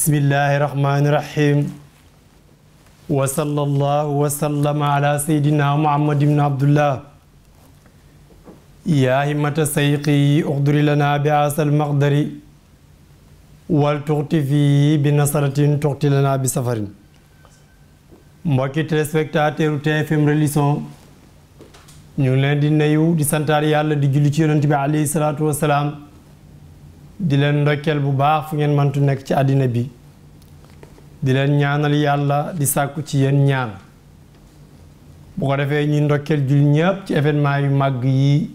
bismillahi rahmani rahim wa sallallahu wa sallama ala sayyidina muhammad ibn abdullah ya himmata sayqi uxduri lana bi asal maqdari wal tuxti fii bi nasaratin tuxti lana bi safarin. Mbokki téléspectateur TFM religion ñu ngi leen di nuyu di santaar yàlla di julli ci yonent bi alayhi salaatu wasalaam di leen ndokkeel bu baax fu ngeen mantu nekk ci àddina bi di leen ñaanal yàlla di sàkku ci yéen ñaan bu ko defee ñuy ndokkeel julli ñëpp ci événement yu màgg yi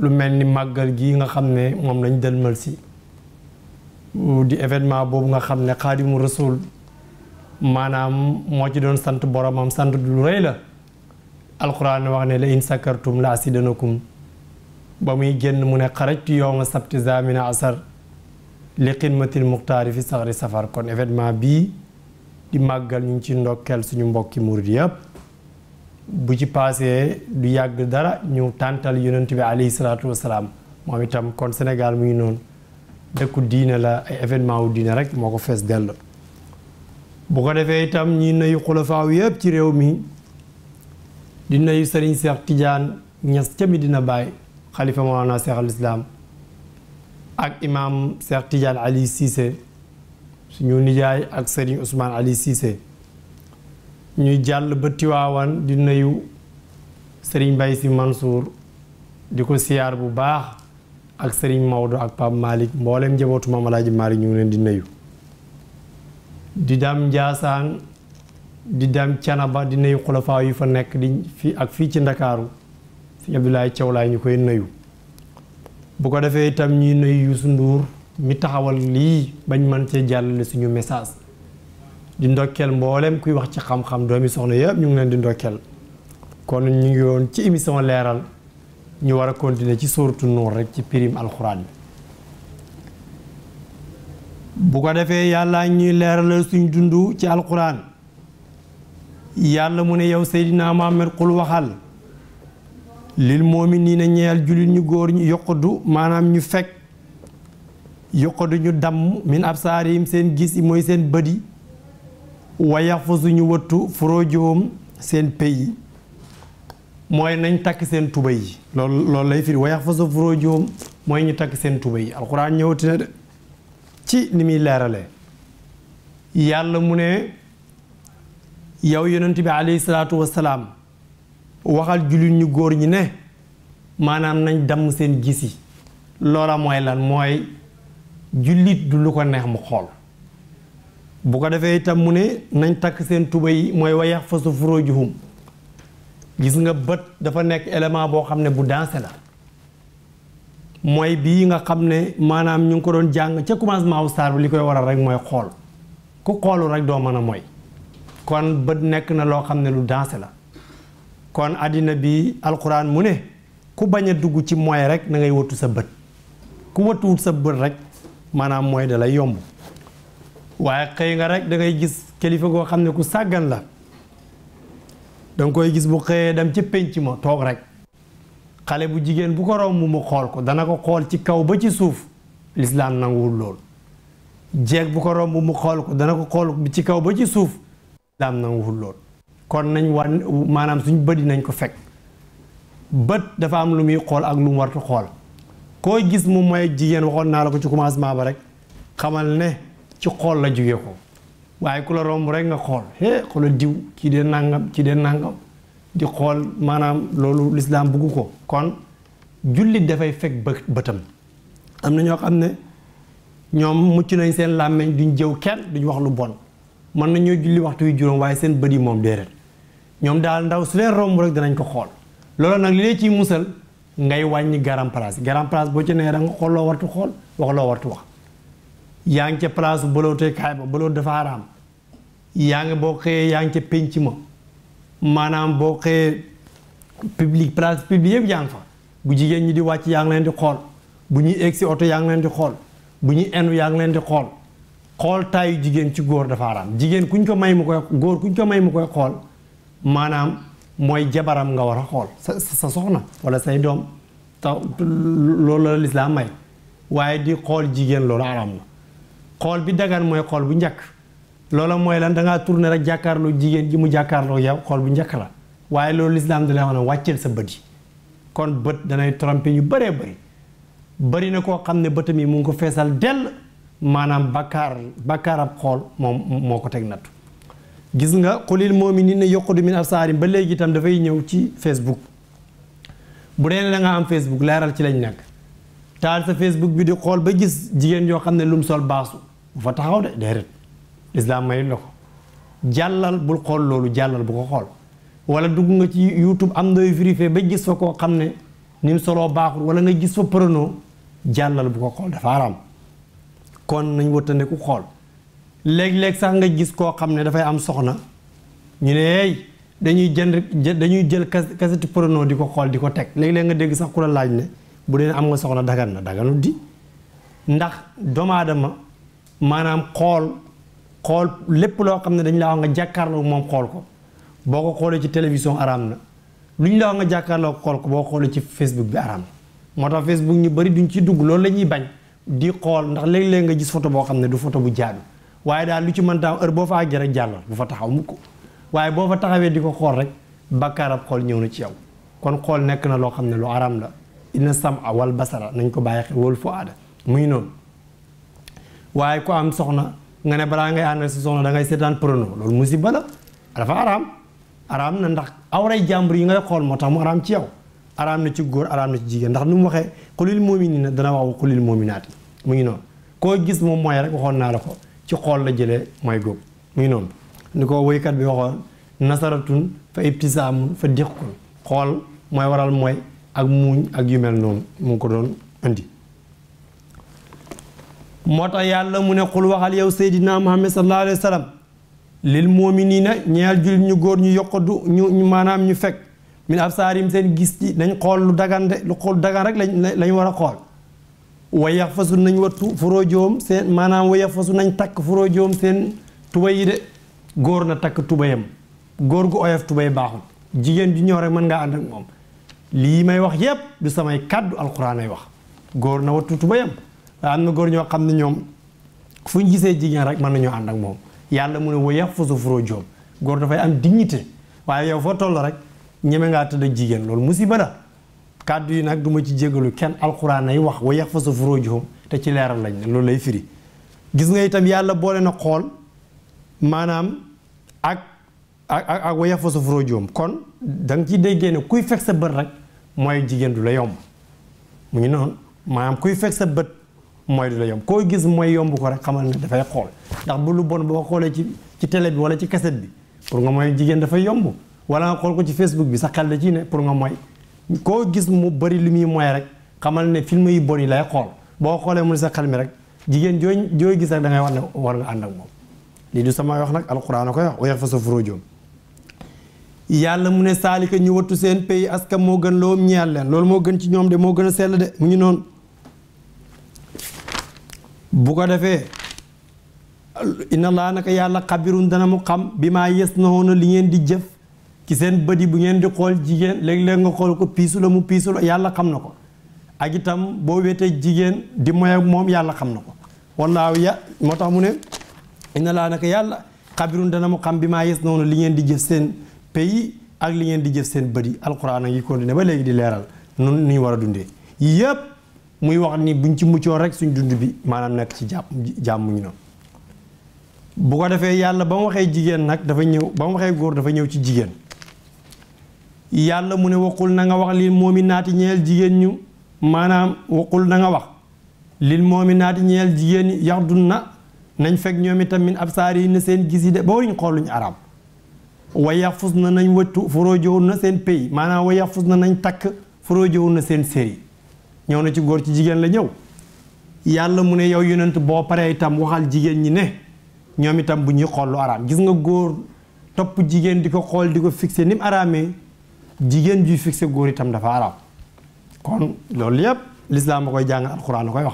lu mel ni màggal gi nga xam ne moom lañ dëlmal si di événement boobu nga xam ne xaadimu rasul maanaam moo ci doon sant boromam sant lu rëy la alquran wax ne la in sakartum la asidanakum ba muy génn mu ne xarajtu yowma sabti zamina asar li xidmatil muxtaari fi saxri safar. kon événement bii di màggal ñu ngi ci ndokkeel suñu mbokki murid yëpp bu ci paasee du yàgg dara ñu tàntal yonent bi alayhi salaatu wasalaam moom itam kon Sénégal mu ngi noonu dëkku diine la ay événement wu diine rek moo ko fees dell. bu ko defee itam ñi nuyu xulafaaw yëpp ci réew mi di nuyu Serigne Cheikh Tidiane Niass ca Medina Baye xalifa Mawlana Cheikh al Islam ak imam Cheikh Tidiane Ali Cissé suñu nijaay ak Serigne Ousmane Ali Cissé ñuy jàll ba Tiwaawan di nuyu Serigne Mbaye Sy Mansour di ko siyaar bu baax ak Serigne Maodo ak Pape Malick mboolem njabootu Maam Alaaji Maalik ñu ngi leen di nuyu. di dem Njaasaan di dem Canaba di nuyu xulafaa yu fa nekk di fii ak fii ci Ndakaaru Sëñ Abdoulaye Thiaw Laay ñu koy nuyu. bu ko defee itam ñuy nuyu Youssou Ndour mi taxawal lii bañ mën cee jàllale suñu message di ndokkeel mboolem kuy wax ci xam-xam doomi soxna yëpp ñu ngi leen di ndokkeel. kon ñu ngi woon ci émission leeral ñu war a continuer ci sóoratu Nuur rek ci pirim alxuraan bi. bu ko defee yàlla ñuy leeralal suñ dund ci alquran yàlla mu ne yow Seydina Muhammad xul waxal lil mu'miniina ñeel jullit ñu góor ñu yoqadu maanaam ñu fekk yoqadu ñu damm min absaarihim seen gis mooy seen bëdi wa yaxfasu ñu wattu furuujahum seen pey yi mooy nañ takk seen tuba yi loolu lay firi wa yaxfasu furuujahum mooy ñu takk seen tuba yi alquran ñëwati na de ci ni muy leeralee yàlla mu ne yow yonent bi alayhi salaatu wasalaam waxal jullit ñu góor ñi ne maanaam nañ damm seen gis yi loola mooy lan mooy jullit du lu ko neex mu xool bu ko defee itam mu ne nañ takk seen tuba yi mooy wa yaxfasu furuujahum gis nga bët dafa nekk élément boo xam ne bu dansé la mooy bii nga xam ne maanaam ñu ngi ko doon jàng ca commencement wu saar bi li koy waral rek mooy xool ku xoolu rek doo mën a mooy kon bët nekk na loo xam ne lu dansé la kon àddina bi alxuraan mu ne ku bañ a dugg ci mooy rek na ngay wattu sa bët ku wattuwut sa bët rek maanaam mooy da lay yomb waaye xëy nga rek da ngay gis kilifa goo xam ne ku sàggan la danga koy gis bu xëyee dem ci pénc ma toog rek xale bu jigéen bu ko romb mu xool ko dana ko xool ci kaw ba ci suuf lislaam nanguwul lool jeeg bu ko romb mu xool ko dana ko xool ci kaw ba ci suuf lislaam nanguwul lool kon nañ war maanaam suñ bët yi nañ ko fekk bët dafa am lu muy xool ak lu mu wartu xool koo gis mu mooy jigéen waxoon naa la ko ci commencement ba rek xamal ne ci xool la jóge ko waaye ku la romb rek nga xool xoola diw kii de nangam kii de nangam di xool maanaam loolu lislaam bugg ko kon jullit dafay fekk bëtam am na ñoo xam ne ñoom mucc nañ seen làmmeñ duñ jëw kenn duñ wax lu bon mën nañoo julli waxtu yu juróom waaye seen bët yi moom déedéet ñoom daal ndaw su leen romb rek danañ ko xool loolu nag li lay ciy musal ngay wàññi garam place boo ci nee da nga xool loo wartu xool wax loo wartu wax yaa ngi ca place bëlootee kaay ba bëloot dafa araam yaa ngi boo xëyee yaa ngi ca pénc ma maanaam boo xëyee place publique yëpp yaa ngi fa bu jigéen ñi di wàcc yaa ngi leen di xool bu ñuy egg si oto yaa ngi leen di xool bu ñuy enu yaa ngi leen di xool taayu jigéen ci góor dafa araam jigéen kuñ ko may mu koy góor kuñ ko may mu koy xool maanaam mooy jabaram nga war a xool sa soxna wala say doom taw loolu la lislaam may waaye di xool jigéen loolu araam na xool bi dagan mooy xool bu njëkk loola mooy lan dangaa tourné rek jàkkaarloo jigéen ji mu jàkkaarloo yow xool bu njëkk la waaye loolu lislaam da lay wax ne wàcceel sa bët yi kon bët danay trompé ñu bëree bëri na koo xam ne bëtam yi mu ngi ko feesal dell maanaam bakkaarab xool moom moo ko teg nattu gis nga xulil mu'miniina yaqudu min absaarim ba léegi itam dafay ñëw ci Facebook bu dee ne da nga am Facebook leeral ci lañ nekk taal sa Facebook bi di xool ba gis jigéen yoo xam ne lu mu sol baasu bu fa taxaw de déedéet lislaam may la ko jàllal bul xool loolu jàllal bu ko xool wala dugg nga ci YouTube am ndoy vérifié ba gis fa koo xam ne ni mu soloo baaxul wala nga gis fa porno jàllal bu ko xool dafa araam kon nañ wëttandiku xool léeg-léeg sax nga gis koo xam ne dafay am soxna ñu ne hey dañuy jël kasetu porno di ko xool di ko teg léeg-léeg nga dégg sax ku la laaj ne bu dee am nga soxna dagan na daganut di ndax doomu aadama maanaam xool lépp loo xam ne dañ la wax nga jàkkaarloo moom xool ko boo ko xoolee ci télévision araam na lu ñu la wax nga jàkkaarloo xool ko boo xoolee ci Facebook bi araam na moo tax Facebook ñu bari duñ ci dugg loolu la ñuy bañ di xool ndax léeg-léeg nga gis photo boo xam ne du photo bu jaadu waaye daal lu ci mën taam heure boo fa àggee rek jàllal bu fa taxaw mukk waaye boo fa taxawee di ko xool rek bakkaarab xool ñëw na ci yow kon xool nekk na loo xam ne lu araam la inna sam'a wal basara nañ ko bàyyi xel wal fuaada muy noonu waaye ku am soxna nga ne balaa ngay ànd si soxna da ngay seetaan porno loolu musiba la dafa araam na ndax awray jàmbur yi ngay xool moo tax mu araam ci yow araam na ci góor araam na ci jigéen ndax ni mu waxee xulil mu'miniina dana wax xulil mu'minaati mu ngi noonu koo gis moom mooy rek waxoon naa la ko ci xool la jëlee mooy góob mu ngi noonu ni ko woykat bi waxoon nasaratun fa ibtisaamun fa diqun xool mooy waral mooy ak muuñ ak yu mel noonu mu ngi ko doon indi moo tax yàlla mu ne xul waxal yow Seydina Muhammad sallallahu alayhi wa sallam lil mu'miniina ñeel jullit ñu góor ñu yokkadu ñu maanaam ñu fekk min absaarim seen gis ci nañ xool lu dagan de lu xool dagan rek lañ war a xool wa yaxfasu nañ wattu furóojoom seen maanaam wa yaxfasu nañ takk furóojoom seen tubay yi de góor na takk tubayam góor gu oyof tubay baaxul jigéen ju ñëw rek mën ngaa ànd ak moom lii may wax yépp du samay kàddu alxuraan ay wax góor na wattu tubayam waaye am na góor ñoo xam ne ñoom fu ñu gisee jigéen rek mën nañoo ànd ak moom yàlla mu ne wa yaxfasu furóojoom góor dafay am dignité waaye yow foo toll rek ñeme ngaa tëdd ak jigéen loolu musiba la kàddu yi nag du ma ci jégalu kenn alxuraan ay wax wa yaxfasu furóojoom te ci leeral lañ ne loolu lay firi gis nga itam yàlla boole na xool maanaam ak wa yaxfasu furóojoom kon da nga ciy déggee ne kuy fekk sa bët rek mooy jigéen du la yomb mu ngi noonu maanaam kuy fekk sa bët mooy du la yomb koo gis mooy yomb ko rek xamal ne dafay xool ndax bu lu bon boo xoolee ci télé bi wala ci cassette bi pour nga mooy jigéen dafay yomb wala nga xool ko ci Facebook bi sa xel da ci ne pour nga mooy koo gis mu bari li muy mooy rek xamal ne film yu bon yi lay xool boo xoolee mu ne sa xel mi rek jigéen jooy gis rek da ngay wax ne war nga ànd ak moom lii du sama wax nag alquran a koy wax wa yaxfasu furóojoom yàlla mu ne saalika ñu wattu seen pays aska moo gën loom ñeel leen loolu moo gën ci ñoom de moo gën a sell de mu ngi noonu bu ko defee inna laa naka yàlla xabirun dana mu xam bi maa yes na li ngeen di jëf ci seen bët yi bu ngeen di xool jigéen léeg-léeg nga xool ko piisu la mu piisu la yàlla xam na ko ak itam boo wetee jigéen di moy ak moom yàlla xam na ko wallaahu moo tax mu ne inna laa naka yàlla xabirun dana mu xam bi maa yes na li ngeen di jëf seen pays ak li ngeen di jëf seen bët yi alquran a ngi continué ba léegi di leeral nun ñu war a dundee yëpp muy wax ni buñ ci muccoon rek suñ dund bi maanaam nekk ci jàmm ñu noonu bu ko defee yàlla ba mu waxee jigéen nag dafa ñëw ba mu waxee góor dafa ñëw ci jigéen yàlla mu ne waqul na nga wax lil moominaati ñeel jigéen ñu maanaam waqul na nga wax lil moominaati ñeel jigéen ñi yaxdun na nañ fekk ñoom itam min absaari yi na seen gis yi de ba waruñ xool luñu araam wa yaxfus na nañ wëttu furóojohun na seen pays maanaam wa yaxfus na nañ takk furóojohun na seen séri ñëw na ci góor ci jigéen la ñëw yàlla mu ne yow yonent boo paree itam waxal jigéen ñi ne ñoom itam bu ñuy xool lu araam gis nga góor topp jigéen di ko xool di ko fixé ni mu araamee jigéen juy fixé góor itam dafa araam kon loolu yépp lislaam a koy jàng alxuraan a koy wax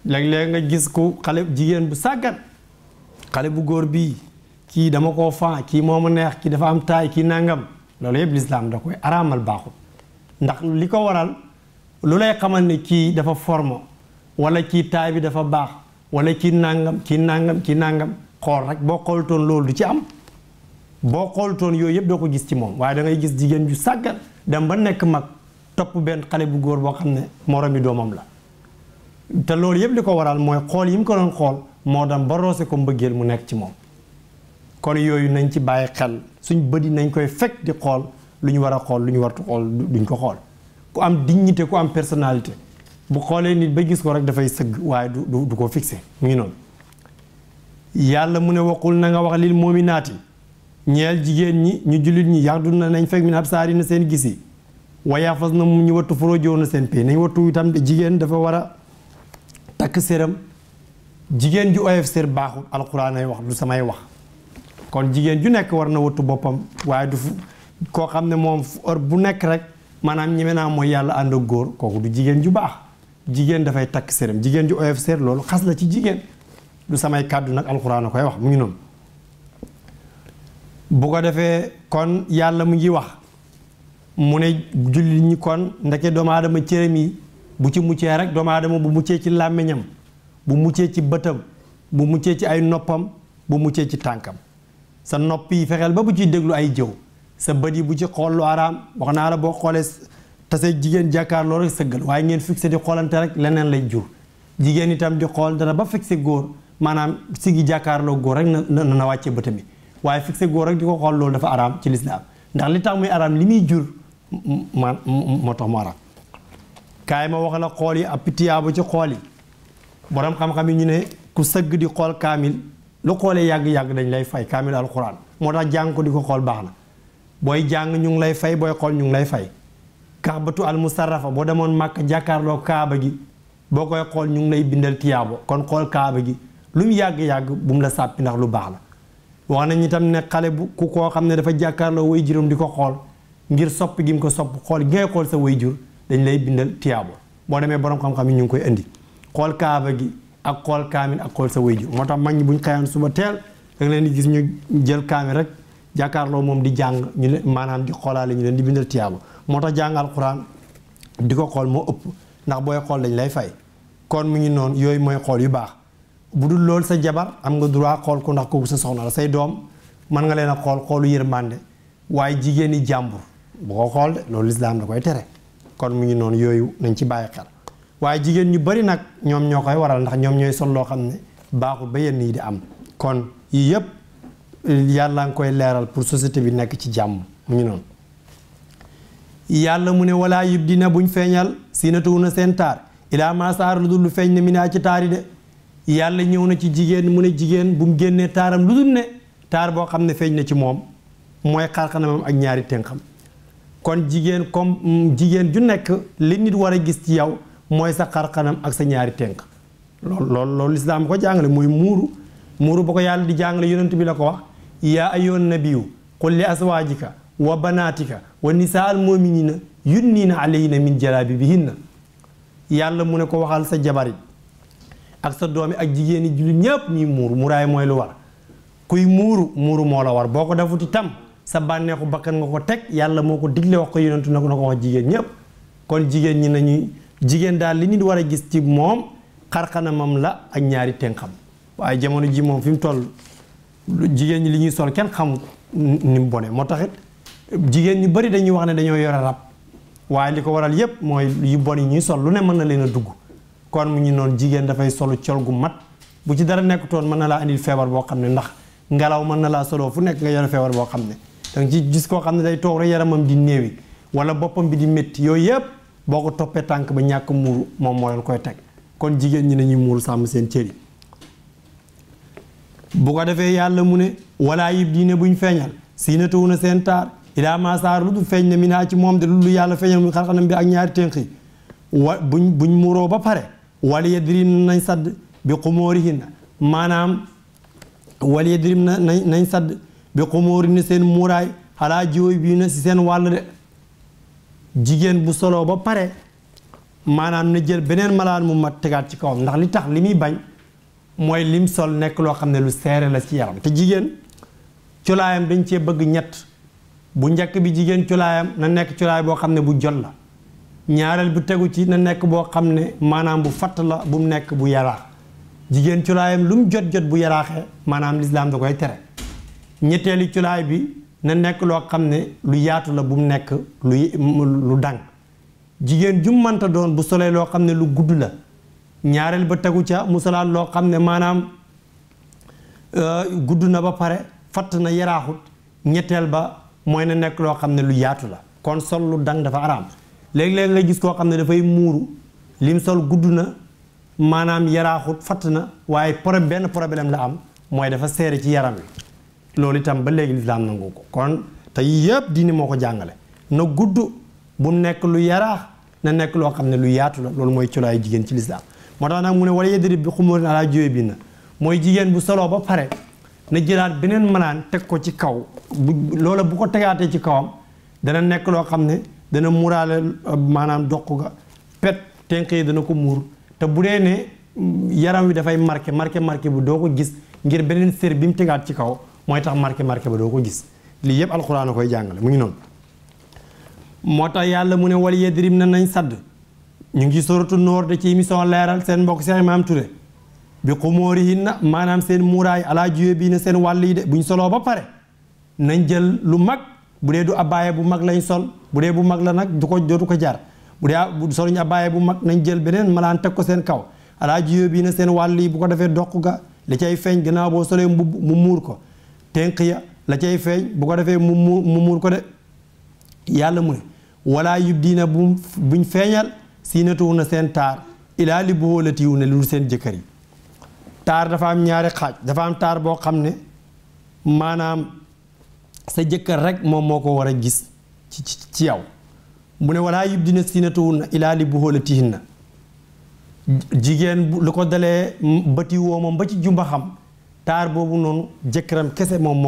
léeg-léeg nga gis ku xale jigéen bu sàggat xale bu góor bii kii dama koo fan kii moo ma neex kii dafa am taay kii nangam loolu yépp lislaam da koy araamal baaxul ndax li ko waral lu lay xamal ne kii dafa formo wala kii taay bi dafa baax wala kii nàngam kii nàngam kii nàngam xool rek boo xoolutoon loolu du ci am boo xoolutoon yooyu yëpp doo ko gis ci moom waaye da ngay gis jigéen ju sàggan dem ba nekk mag topp benn xale bu góor boo xam ne moromi doomam la te loolu yëpp li ko waral mooy xool yi mu ko doon xool moo dem ba roose ko mbëggeel mu nekk ci moom kon yooyu nañ ci bàyyi xel suñ bëdi nañ koy fekk di xool lu ñu war a xool lu ñu wartu xool duñ ko xool ku am dignité ku am personnalité bu xoolee nit ba gis ko rek dafay sëgg waaye du ko fixé mu ngi noonu yàlla mu ne waxul na nga wax lil moominaati ñeel jigéen ñi ñu jullit ñi yaxdu na nañ fekk min absaari na seen gis yi wayaafas na mu ñu wattu forojoo na seen pay nañ wattu itam de jigéen dafa war a takk séram jigéen ju oyof sér baaxul alquran ay wax du samay wax kon jigéen ju nekk war na wattu boppam waaye du koo xam ne moom heure bu nekk rek maanaam ñeme naa mooy yàlla ànd ak góor kooku du jigéen ju baax jigéen dafay takk séram jigéen ju oyof sér loolu xas la ci jigéen du samay kàddu nag alquran a koy wax mu ngi noonu bu ko defee kon yàlla mu ngi wax mu ne jullit ñi kon ndeke doomu aadama cëram yi bu ci muccee rek doomu aadama bu muccee ci làmmiñam bu muccee ci bëtam bu muccee ci ay noppam bu muccee ci tànkam sa nopp yi fexeel ba bu ciy déglu ay jëw sa bët yi bu ci xool lu araam wax naa la boo xoolee tase jigéen jàkkaarloo rek sëggal waaye ngeen fixé di xoolante rek leneen lay jur jigéen itam di xool dana ba fixé góor maanaam sigi jàkkaarloo góor rek na wàcce bëtam bi waaye fixé góor rek di ko xool loolu dafa araam ci lislaam ndax li tax muy araam li muy jur moo tax mu araam kaay ma wax la xool yi ab tiyaaba ci xool yi borom xam-xam yi ñu ne ku sëgg di xool kaamil lu xoolee yàgg-yàgg dañ lay fay kaamil alquran moo tax jàng ko di ko xool baax na booy jàng ñu ngi lay fay booy xool ñu ngi lay fay kaabatu al musarrafa boo demoon màkk jàkkaarloo kaaba gi boo koy xool ñu ngi lay bindal tiyaabo kon xool kaaba gi lu mu yàgg-yàgg bu mu la sàppi ndax lu baax la wax nañ itam ne xale bu ku koo xam ne dafa jàkkaarloo way juróom di ko xool ngir sopp gi mu ko sopp xool gi ngay xool sa way jur dañ lay bindal tiyaabo boo demee borom xam-xam yi ñu ngi koy indi xool kaaba gi ak xool kaamil ak xool sa way jur moo tax mag ñi buñ xëyaan suba teel da nga leen di gis ñu jël kaamil rek jàkkaarloo moom di jàng ñu leen maanaam di xoolaale ñu leen di bindal tiyaabo moo tax jàng alquran di ko xool moo ëpp ndax booy xool dañ lay fay kon mu ngi noonu yooyu mooy xool yu baax bu dul loolu sa jabar am nga droit xool ko ndax kooku sa soxna la say doom mën nga leen a xool xoolu yërmande waaye jigéen ñi jàmbur bu ko xool de loolu lislaam da koy tere kon mu ngi noonu yooyu nañ ci bàyyi xel waaye jigéen ñu bari nag ñoom ñoo koy waral ndax ñoom ñooy sol loo xam ne baaxul ba yenn yi di am kon yii yëpp yàlla nga koy leeral pour société bi nekk ci jàmm mu ngi noonu yàlla mu ne walaa yib dina buñ feeñal siinatuwu na seen taar ilaa ma saar lu dul lu feeñ ne mi naa ci taari de yàlla ñëw na ci jigéen mu ne jigéen bu mu génnee taaram lu dul ne taar boo xam ne feeñ na ci moom mooy xarxanamam ak ñaari tënkam kon jigéen comme jigéen ju nekk li nit war a gis ci yow mooy sa xarxanam ak sa ñaari tënk loolu lislaam ko jàngale mooy muuru ba ko yàlla di jàngale yonent bi la ko wax yaa ayyuhan nabiyyu qul li azwaajika wa banaatika wa nisaa'il mu'miniina yudniina alayhinna min jalaabibihinna yàlla mu ne ko waxal sa jabar yi ak sa doomi ak jigéen ñi jullit ñëpp ñuy muuru muraay mooy lu war kuy muuru moo la war boo ko defut itam sa bànneexu bakkan nga ko teg yàlla moo ko digle wax ko yonentu na ko wax jigéen ñëpp kon jigéen ñi nañuy jigéen daal li nit war a gis ci moom xarxanamam la ak ñaari tenxam waaye jamono ji moom fi mu toll jigéen ñi li ñuy sol kenn xamul ni mu bone moo taxit jigéen ñu bari dañuy wax ne dañoo yore rab waaye li ko waral yépp mooy yu bon yi ñuy sol lu ne mën na leen a dugg kon mu ñu noonu jigéen dafay solu col gu mat bu ci dara nekkutoon mën na laa indil feebar boo xam ne ndax ngelaw mën na laa soloo fu nekk nga yore feebar boo xam ne danga ci gis koo xam ne day toog rek yaramam di néewi wala boppam bi di métti yooyu yépp boo ko toppee tànk ba ñàkk muuru moom moo leen koy teg kon jigéen ñi nañuy muuru sàmm seen cër yi bu ko defee yàlla mu ne walaa yib diine buñ feeñal siinatuwu na seen taar ilaa ma saar lu du feeñ ne mi naa ci moom de lu yàlla feeñal muy xarxanam bi ak ñaari tënk yi buñ muuroo ba pare wala yadrim nañ sadd bi xumóorihinna maanaam wala yadrim nañ sadd bi xumóorihinna seen muuraay xalaa jiw bii na si seen wàll de jigéen bu soloo ba pare maanaam na jël beneen malaan mu mat tegaat ci kawam ndax li tax li muy bañ mooy lim sol nekk loo xam ne lu seere la ci yaram te jigéen colaayam dañ cee bëgg ñett bu njëkk bi jigéen colaayam na nekk colaay boo xam ne bu jot la ñaareel bu tegu ci na nekk boo xam ne maanaam bu fatt la bu mu nekk bu yaraax jigéen culaayam lu mu jot bu yaraaxee maanaam lislaam da koy tere. ñetteeli culaay bi na nekk loo xam ne lu yaatu la bu mu nekk lu dang jigéen ju mënta doon bu solee loo xam ne lu gudd la. ñaareel ba tegu ca mu solaat loo xam ne maanaam gudd na ba pare fatt na yaraaxut. ñetteel ba mooy na nekk loo xam ne lu yaatu la. kon sol lu dang dafa araam léeg-léeg nga gis koo xam ne dafay muuru lim sol gudd na maanaam yaraaxut fatt na waaye benn problème la am mooy dafa seere ci yaram wi loolu itam ba léegi lislaam nangu ko. kon te yëpp diini moo ko jàngale na gudd bu mu nekk lu yaraax na nekk loo xam ne lu yaatu la loolu mooy colaayu jigéen ci lislaam moo tax nag mu ne wala yadrib bi xumurin alaa juubihinna mooy jigéen bu soloo ba pare na jëlaat beneen malaan teg ko ci kaw loola bu ko tegaatee ci kawam dana nekk loo xam ne dana muuraale maanaam doq ga pet tenq yi dana ko muur te bu dee ne yaram wi dafay marqué bu doo ko gis ngir beneen sér bi mu tegaat ci kaw mooy tax marqué ba doo ko gis lii yëpp alxuraan a koy jàngale mu ngi noonu. moo tax yàlla mu ne wal yadrib na nañ sadd ñu ngi soratu noor de ci émission leeral seen mbokk Cheikh Imam Touré bi xumóorihinna maanaam seen muuraay alaa juubihinna seen wàll yi de buñ soloo ba pare nañ jël lu mag bu dee du abbaaya bu mag lañ sol bu dee bu mag la nag dootu ko jar bu dee soluñ abbaaya bu mag nañ jël beneen malaan teg ko seen kaw alaa juubihinna seen wàll yi bu ko defee doq ga la cay feeñ gannaaw boo solee mbubb mu muur ko tenq ya la cay feeñ bu ko defee mu muur ko de yàlla mu ne wala yubdiina buñ feeñal siinatuhunna seen taar ilaa li buhoolatihinna lu seen jëkkër yi. taar dafa am ñaari xaaj dafa am taar boo xam ne maanaam sa jëkkër rek moom moo ko war a gis ci yow mu ne wala yubdiina siinatuhunna ilaa li buhoolatihinna jigéen lu ko dalee bëti woomam ba ci jumba xam taar boobu noonu jëkkëram kese moom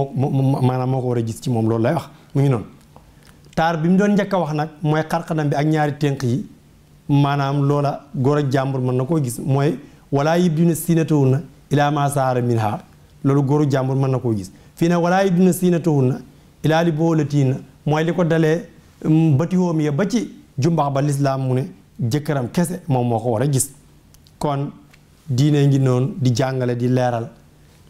maanaam moo ko war a gis ci moom loolu lay wax mu ngi noonu. taar bi mu doon njëkk a wax nag mooy xarxanam bi ak ñaari tenq yi maanaam loola góor ak jàmbur mën na koo gis mooy walaa yubdiina siinatahunna ilaa maa zahara minhaa loolu góoru jàmbur mën na koo gis fii nag walaa yubdiina siinatahunna ilaa li buhoolatihinna mooy li ko dalee bëti woom ya ba ci jumbax ba lislaam mu ne jëkkëram kese moom moo ko war a gis. kon diine ngi noonu di jàngale di leeral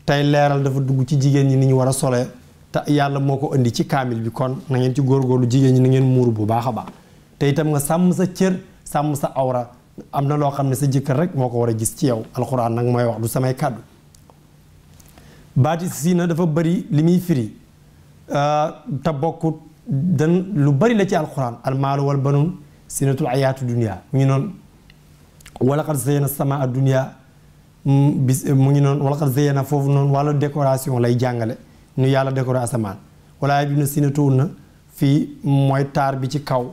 tey leeral dafa dugg ci jigéen ñi ni ñu war a solee te yàlla moo ko indi ci kaamil bi kon na ngeen ci góorgóorlu jigéen ñi na ngeen muuru bu baax a baax te itam nga sàmm sa cër sàmm sa awra am na loo xam ne sa jëkkër rek moo ko war a gis ci yow alxuraan nag mooy wax du samay kàddu baati siina dafa bëri li muy firi te bokkut dan lu bëri la ci alxuraan almaalu wal banuun siinatul ayaatu dunia mu ngi noonu wala qad zayyana samaa dunia bis mu ngi noonu wala qad zayyana foofu noonu wàllu décoration lay jàngale nu yàlla décoré asamaan walaa yubdiina siinatahunna fii mooy taar bi ci kaw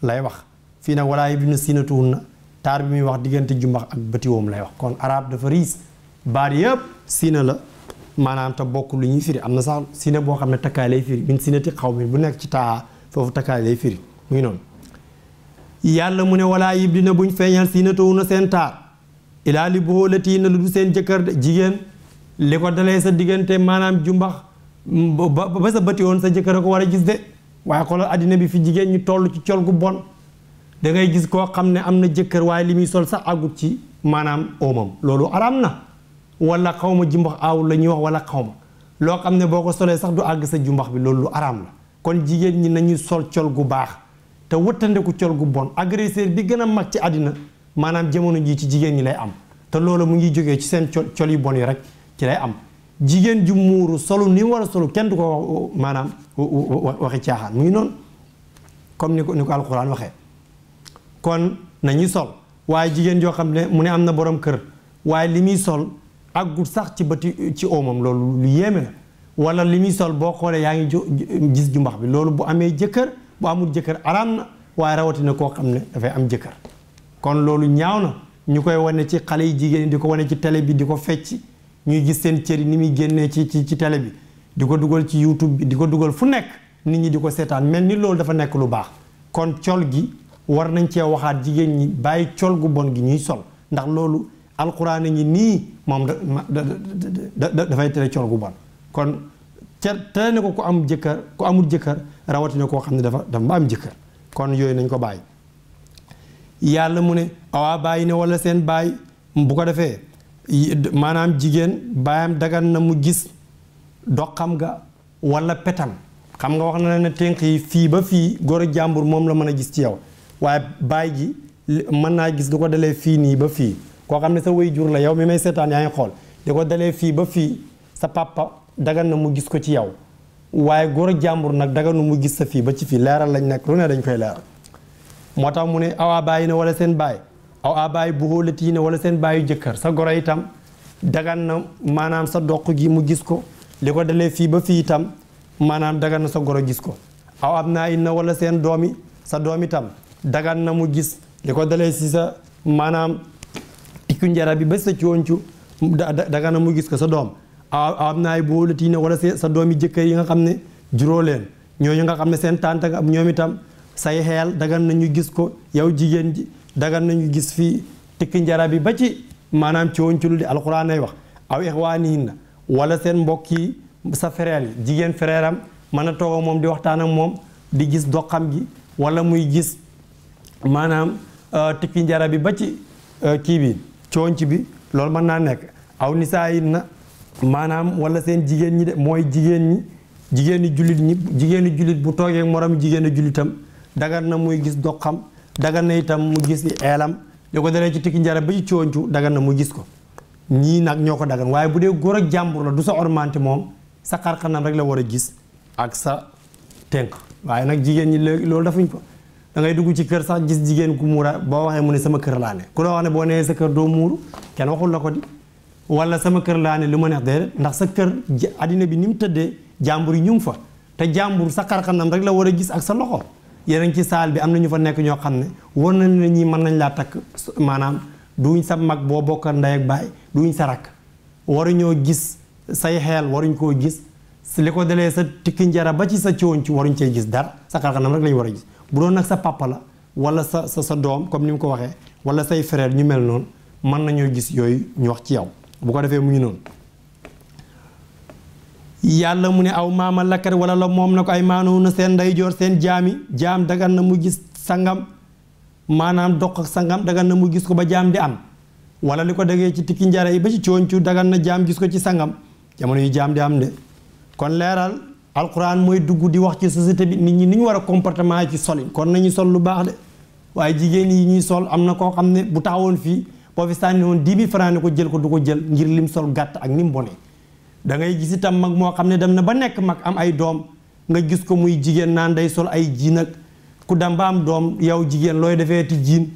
lay wax fii nag walaa yubdiina siinatahunna taar bi muy wax diggante jumbax ak bëti woom lay wax kon arab dafa riis baat yëpp siina la maanaam te bokk lu ñuy firi am na sax siina boo xam ne takkaay lay firi min siinati xaw mi bu nekk ci taa foofu takkaay lay firi mu ngi noonu yàlla mu ne walaa yubdiina buñ feeñal siinatahunna seen taar ilaa li buhoolatihinna lu du seen jëkkër de jigéen li ko dalee sa diggante maanaam jumbax ba sa bëti woon sa jëkkër a ko war a gis de waaye xoolal addina bi fi jigéen ñu toll ci col gu bon da ngay gis koo xam ne am na jëkkër waaye li muy sol sax àggut ci maanaam oomam loolu araam na wala xaw ma jumbax aawul la ñuy wax wala xaw ma loo xam ne boo ko solee sax du àgg sa jumbax bi loolu lu araam la kon jigéen ñi nañuy sol col gu baax te wëttandeku col gu bon agresseur bi gën a mag ci àddina maanaam jamono jii ci jigéen ñi lay am te loolu mu ngi jógee ci seen col yu bon yi rek ci lay am jigéen ju muuru solu ni mu war a solu kenn du ko wax maanaam waxi caaxaan mu ngi noonu comme ni ko alxuraan waxee kon nañuy sol waaye jigéen joo xam ne mu ne am na borom kër waaye li muy sol àggut sax ci bëti ci oomam loolu lu yéeme la wala li muy sol boo xoolee yaa ngi gis jumbax bi loolu bu amee jëkkër bu amul jëkkër araam na waaye rawatina koo xam ne dafay am jëkkër kon loolu ñaaw na ñu koy wane ci xale yi jigéen di ko wane ci télé bi di ko fecc ñuy gis seen cër yi ni muy génnee ci télé bi di ko dugal ci YouTube bi di ko dugal fu nekk nit ñi di ko seetaan mel ni loolu dafa nekk lu baax kon col gi war nañ cee waxaat jigéen ñi bàyyi col gu bon gi ñuy sol ndax loolu alxuraan ñi nii moom dafay tere col gu bon kon tere ne ko ku am jëkkër ku amul jëkkër rawatina koo xam ne dafa am jëkkër kon yooyu nañ ko bàyyi yàlla mu ne awaa bàyyi ne wala seen bàyyi bu ko defee maanaam jigéen baayam dagan na mu gis doxam ga wala petam xam nga wax na ne tënk yi fii ba fii góor ak jàmbur moom la mën a gis ci yow waaye baay ji mën naa gis du ko dalee fii nii ba fii koo xam ne sa way jur la yow mi may seetaan yaa ngi xool di ko dalee fii ba fii sa papa dagan na mu gis ko ci yow waaye góor ak jàmbur nag daganu mu gis sa fii ba ci fii leeral lañ nekk lu ne dañ koy leeral moo tax mu ne awaa bàyyi na wala seen baay aw a bàyyi bu xóolati na wala seen bàyyu jëkkër sa goro itam dagan na maanaam sa doq gi mu gis ko li ko dalee fii ba fii itam maanaam dagan na sa goro gis ko aw am naa inna wala seen doomi sa doom itam dagan na mu gis li ko dalee si sa maanaam tikku njara bi ba sa cooncu dagan na mu gis ko sa doom aw am naa bu xóolati na wala sa doomi jëkkër yi nga xam ne juróo leen ñooñu nga xam ne seen tànt nga ñoom itam say xeel dagan na ñu gis ko yow jigéen ji dagan nañu gis fii tikki njara bi ba ci maanaam coonculul di alxuraan ay wax aw ixwaanihinna wala seen mbokk yi sa frère yi jigéen frère am mën a toog ak moom di waxtaan ak moom di gis doxam gi wala muy gis maanaam tikki njara bi ba ci kii bi coonc bi loolu mën naa nekk aw nisaahinna maanaam wala seen jigéen ñi de mooy jigéeni jullit bu toogee morom jigéeni jullitam dagan na muy gis doxam dagan na itam mu gis eelam li ko dalee ci tikki njara ba ci cooncu dagan na mu gis ko ñii nag ñoo ko dagan waaye bu dee góor ak jàmbur la du sa ormante moom sa xarxanam rek la war a gis ak sa tënk waaye nag jigéen ñi léegi loolu dafuñ ko da ngay dugg ci kër sax gis jigéen ku muura boo waxee mu ne sama kër laa ne ku la wax ne boo nee sa kër doo muuru kenn waxul la ko di wala sama kër laa ne lu ma neex déedéet ndax sa kër addina bi ni mu tëddee jàmbur yi ñu ngi fa te jàmbur sa xarxanam rek la war a gis ak sa loxo yéen ci saal bi am na ñu fa nekk ñoo xam ne war nañ ne ñii mën nañ laa takk maanaam duñ sa mag boo bokk ndey ak baay duñ sa rakk waruñoo gis say xeel waruñ koo gis li ko dalee sa tikki njara ba ci sa coonc waruñ cee gis dara sa xarxanam rek lañ war a gis bu doon nag sa papa la wala sa doom comme ni mu ko waxee wala say frère ñu mel noonu mën nañoo gis yooyu ñu wax ci yow bu ko defee mu ngi noonu yàlla mu ne aw maama lakkat wala la moom na ko ay maanawu na seen ndeyjoor seen jaam dagan na mu gis sangam maanaam doq ak sangam dagan na mu gis ko ba jaam di am wala li ko degee ci tikki njara yi ba ci cooncu dagan na jaam gis ko ci sangam jamono yi jaam di am de kon leeral alquran mooy dugg di wax ci société bi nit ñi ni ñu war a comportement ci solin kon nañu sol lu baax de waaye jigéen yi ñuy sol am na koo xam ne bu taxawoon fii boo fi sànni woon 10 000 francs ne ko jël ko du ko jël ngir lim sol gàtt ak ni mu bonee da ngay gis itam mag moo xam ne dem na ba nekk mag am ay doom nga gis ko muy jigéen naan day sol ay jiin ak ku dem ba am doom yow jigéen looy defeeti jiin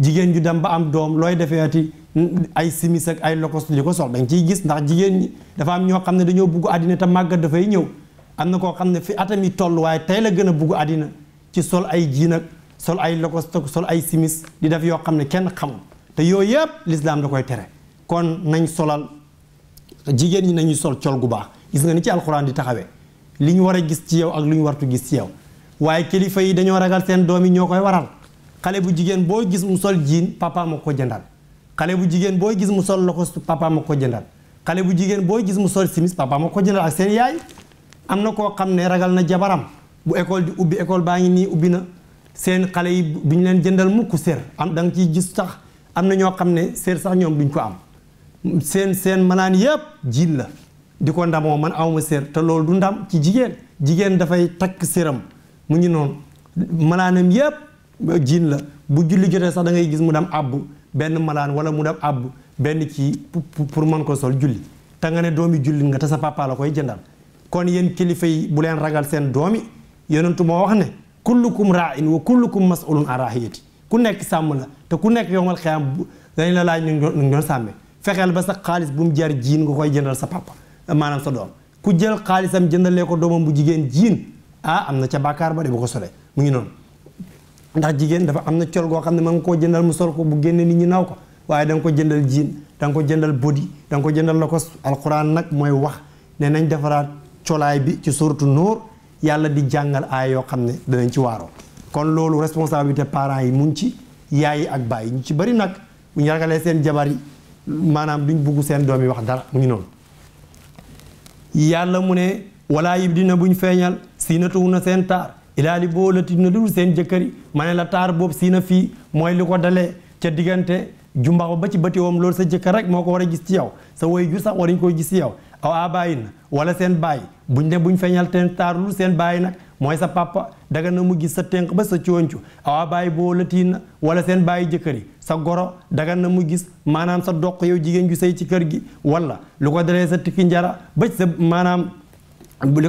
jigéen ju dem ba am doom looy defeeti ay simis ak ay lokos li ko sol da nga ciy gis ndax jigéen ñi dafa am ñoo xam ne dañoo bugg àddina te màggat dafay ñëw am na koo xam ne fi atam yi toll waaye tey la gën a bugg àddina ci sol ay jiin ak sol ay lokos sol ay simis di def yoo xam ne kenn xamul te yooyu yëpp lislaam da koy tere kon nañ solal jigéen ñi nañuy sol col gu baax gis nga ni ci alxuraan di taxawee li ñu war a gis ci yow ak lu ñu wartu gis ci yow waaye kilifa yi dañoo ragal seen doom yi ñoo koy waral xale bu jigéen boo gis mu sol jiin papa ma ko jëndal xale bu jigéen boo gis mu sol lokos papa ma ko jëndal xale bu jigéen boo gis mu sol simis papa ma ko jëndal ak seen yaay am na koo xam ne ragal na jabaram bu école di ubbi école baa ngi nii ubbi na seen xale yi duñ leen jëndal mukk sér am da nga ciy gis sax am na ñoo xam ne sér sax ñoom duñ ko am seen malaan yëpp jiin la di ko ndamoo man awma sér te loolu du ndam ci jigéen dafay takk séram mu ngi noonu malaanam yëpp jiin la bu julli jotee sax da ngay gis mu dem àbb benn malaan wala mu dem àbb benn kii pour mën ko sol julli te nga ne doomi julli nga te sa papa la koy jëndal kon yéen kilifa yi bu leen ragal seen doomi yonentu moo wax ne kullukum ra'in wa kullukum mas'ulun an ra'iyati ku nekk sàmm la te ku nekk yowmal xiyaam dañ la laaj nu doon sàmmee fexeel ba sa xaalis bu mu jar jiin nga koy jëndal sa papa maanaam sa doom ku jël xaalisam jëndalee ko doomam bu jigéen jiin am na ca bàkkaar ba de bu ko solee mu ngi noonu ndax jigéen dafa am na col goo xam ne ma nga koo jëndal mu sol ko bu génne nit ñi naw ko waaye da nga ko jëndal jiin da nga ko jëndal body da nga ko jëndal la ko alquran nag mooy wax ne nañ defaraat colaay bi ci suratu Nuur yàlla di jàngal aay yoo xam ne danañ ci waaroo kon loolu responsabilité parents yi mu ngi ci yaay yi ak baay yi ñu ci bëri nag bu ñu ragalee seen jabar yi maanaam duñ bugg seen doom yi wax dara mu ngi noonu yàlla mu ne walaa yib dina buñ feeñal siinatuhu na seen taar ilaa li boolati na dul seen jëkkër yi ma ne la taar boobu siina fii mooy li ko dalee ca diggante jumbax ba ci batiwoom loolu sa jëkkër rek moo ko war a gis ci yow sa way jur sax waruñ koo gis ci yow aw abaayin na wala seen baay buñ feeñal teen taarul seen baay nag mooy sa papa daga na mu gis sa tenq ba sa cooncu aw abaay boo latiin na wala seen bàyyi jëkkër yi sa goro daga na mu gis maanaam sa doq yow jigéen ju sëy ci kër gi wala lu ko dalee sa tikki njara ba sa maanaam li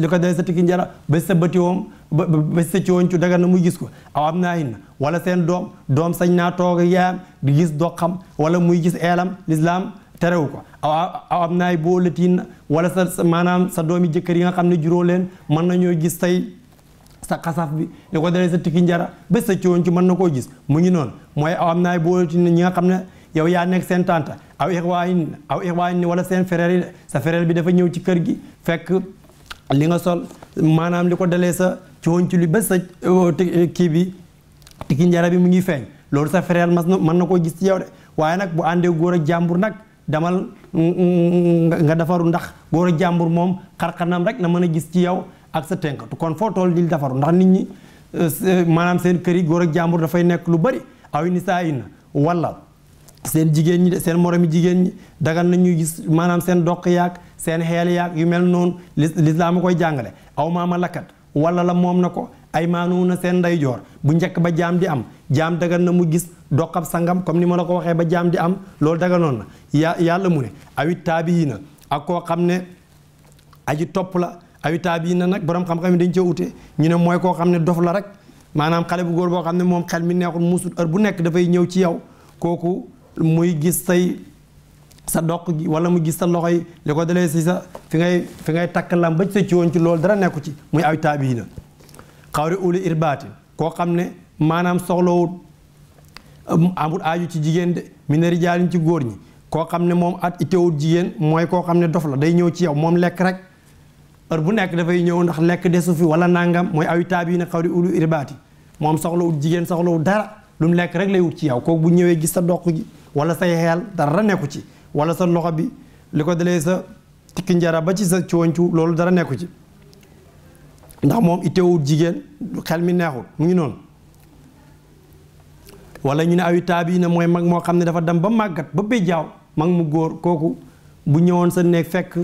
ko dalee sa tikki njara ba sa batiwoom ba sa cooncu daga na mu gis ko aw am naa in na wala seen doom sañ naa toog yaayam di gis doxam wala muy gis eelam lislaam terewu ko aw am naay boo latiin wala sa maanaam sa doomi jëkkër yi nga xam ne juróo leen mën nañoo gis say sa xasaf bi li ko dalee sa tikki njara ba sa cooncu mën na koo gis mu ngi noonu mooy aw am naay boo latiin ñi nga xam ne yow yaa nekk seen tante aw ixwaayin wala seen frère yi sa frère bi dafa ñëw ci kër gi fekk li nga sol maanaam li ko dalee sa cooncu li ba sa kii bi tikki njara bi mu ngi feeñ loolu sa frère mën na koo gis ci yow de waaye nag bu àndee góor ak jàmbur nag damal nga defaru ndax góor ak jàmbur moom xarxanam rek na mën a gis ci yow ak sa tënkatu kon foo toll di defaru ndax nit ñi maanaam seen kër yi góor ak jàmbur dafay nekk lu bari aw nisaa yi na wala seen jigéen ñi de seen moromi jigéen ñi dagal na ñuy gis maanaam seen doq yaag seen xeel yaag yu mel noonu lislaam a koy jàngale aw maama lakkat wala la moom na ko ay maanu na seen ndeyjoor bu njëkk ba jaam di am jaam dagan na mu gis doqab sangam comme ni ma la ko waxee ba jaam di am loolu daganoon na yàlla mu ne awit taabi yi na ak koo xam ne aji topp la awit taabi yi na nag borom xam-xam yi dañ cee ute ñu ne mooy koo xam ne dof la rek maanaam xale bu góor boo xam ne moom xel mi neexul musut heure bu nekk dafay ñëw ci yow kooku muy gis sa doq gi wala mu gis sa loxo yi li ko dalee si sa fi ngay takk lam ba ci sa ciwoon ci loolu dara nekku ci muy awit taabi yi na xawri uli irbaati koo xam ne maanaam soxlawut amul aaju ci jigéen de mi ne rijaalin ci góor ñi koo xam ne moom at itewut jigéen mooy koo xam ne dof la day ñëw ci yow moom lekk rek heure bu nekk dafay ñëw ndax lekk desu fi wala nangam mooy awi taab yi ne xawri uli irbaati moom soxlawut jigéen soxlawut dara lu mu lekk rek lay wut ci yow kooku bu ñëwee gis sa doq gi wala say xeel dara nekku ci wala sa loxo bi li ko dalee sa tikki njara ba ci sa cooncu loolu dara nekku ci ndax moom itewut jigéen xel mi neexul mu ngi noonu wala ñu ne awi taab yi ne mooy mag moo xam ne dafa dem ba màggat ba béjjaaw mag mu góor kooku bu ñëwoon sa néeg fekk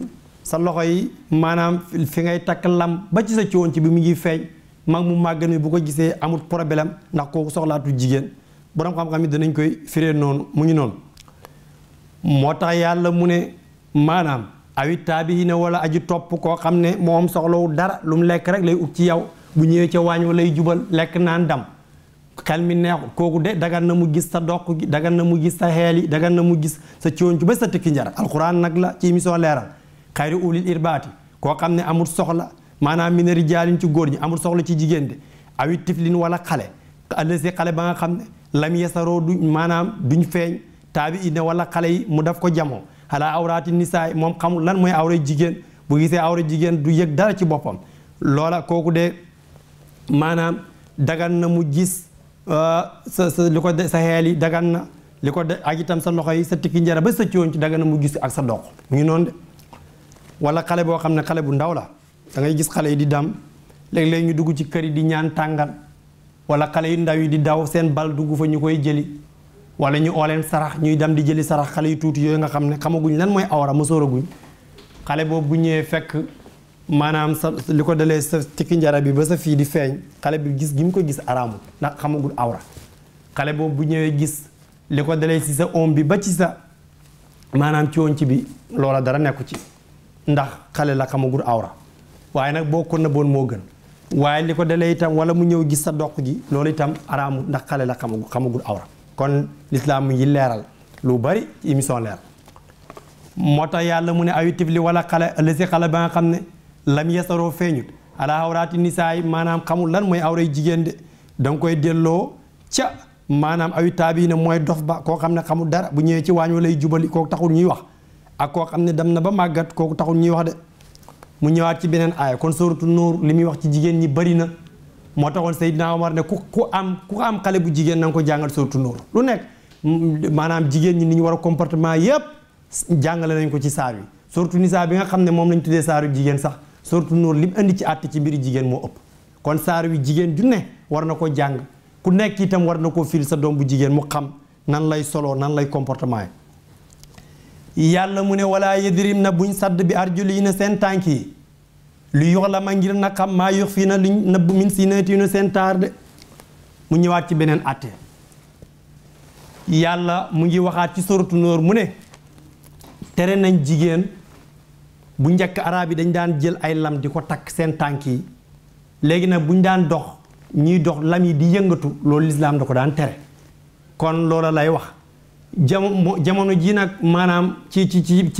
sa loxo yi maanaam fi ngay takk lam ba ci sa coon ci bi mu ngi feeñ mag mu màggat mi bu ko gisee amul problème ndax kooku soxlaatu jigéen borom xam-xam yi danañ koy firee noonu mu ngi noonu moo tax yàlla mu ne maanaam awi taabi yi ne wala aji topp koo xam ne moom soxlawul dara lu mu lekk rek lay ut ci yow bu ñëwee ca waañ wa lay jubal lekk naan dam xel mi neexul kooku de dagan na mu gis sa doq gi dagan na mu gis sa xeel yi dagan na mu gis sa cooncu ba sa tikki njara alquran nag la ci émission leeral xayri ulil irbaati koo xam ne amul soxla maanaam mi ne rijaalin ci góor ñi amul soxla ci jigéen de awi tiflin wala xale allasi xale ba nga xam ne lam yesaroo du maanaam duñ feeñ taabi ine wala xale yi mu daf ko jamoo xalaa awraati nisaay moom xamul lan mooy awra jigéen bu gisee awra jigéen du yëg dara ci boppam loola kooku de maanaam dagan na mu gis sa li ko de sa xeel yi dagan na li ko de ak itam sa loxo yi sa tikki njara ba sa coon ci dagan na mu gis ak sa dox mu ngi noonu de wala xale boo xam ne xale bu ndaw la da ngay gis xale yi di dam léeg-léeg ñu dugg ci kër yi di ñaan tàngal wala xale yu ndaw yi di daw seen bal dugg fa ñu koy jëli wala ñu ooleen sarax ñuy dem di jëli sarax xale yu tuuti yooyu nga xam ne xamaguñ lan mooy awra mësooraguñ xale boobu bu ñëwee fekk maanaam sa li ko dalee sa tikki njara bi ba sa fii di feeñ xale bi gis gi mu ko gis araamul ndax xamagul awra xale boobu bu ñëwee gis li ko dalee si sa om bi ba ci sa maanaam coon ci bi loola dara nekku ci ndax xale la xamagul awra waaye nag boo ko nëbboon moo gën waaye li ko dalee itam wala mu ñëw gis sa doq gi loolu itam araamul ndax xale la xamagul awra kon lislaam mu ngi leeral lu bari ci émission leer moo tax yàlla mu ne awi tifli wala xale la si xale ba nga xam ne lam yesaroo feeñut ala awraati nisaay maanaam xamul lan mooy awray jigéen de danga koy delloo ca maanaam awi taabi ne mooy dof ba koo xam ne xamul dara bu ñëwee ci waañ wa lay jubali kooku taxul ñuy wax ak koo xam ne dem na ba màggat kooku taxul ñuy wax de mu ñëwaat ci beneen aaya kon sóoratu Nuur li muy wax ci jigéen ñi bari na moo taxoon Seydina Omar ne ku am xale bu jigéen na nga ko jàngal sóoratu Nuur lu nekk maanaam jigéen ñi ni ñu war a comportement yépp jàngale nañ ko ci saar wi sóoratu Nisaa bi nga xam ne moom lañ tuddee saaru jigéen sax sóoratu Nuur li mu indi ci àtte ci mbiri jigéen moo ëpp kon saar wi jigéen ju ne war na ko jàng ku nekk itam war na koo firi sa doom bu jigéen mu xam nan lay solo nan lay comportement yi yàlla mu ne wala yadrim na buñ sadd bi arjuli yi na seen tànk yi lu yox la ma ngir na xam maa yox fii na luñ nëbb min sinati yu na seen taar de mu ñëwaat ci beneen atte yàlla mu ngi waxaat ci suratu Nuur mu ne tere nañ jigéen bu njëkk arab yi dañ daan jël ay lam di ko takk seen tànk yi léegi nag buñ daan dox ñuy dox lam yi di yëngatu loolu lislaam da ko daan tere kon loola lay wax jamono ji nag maanaam ci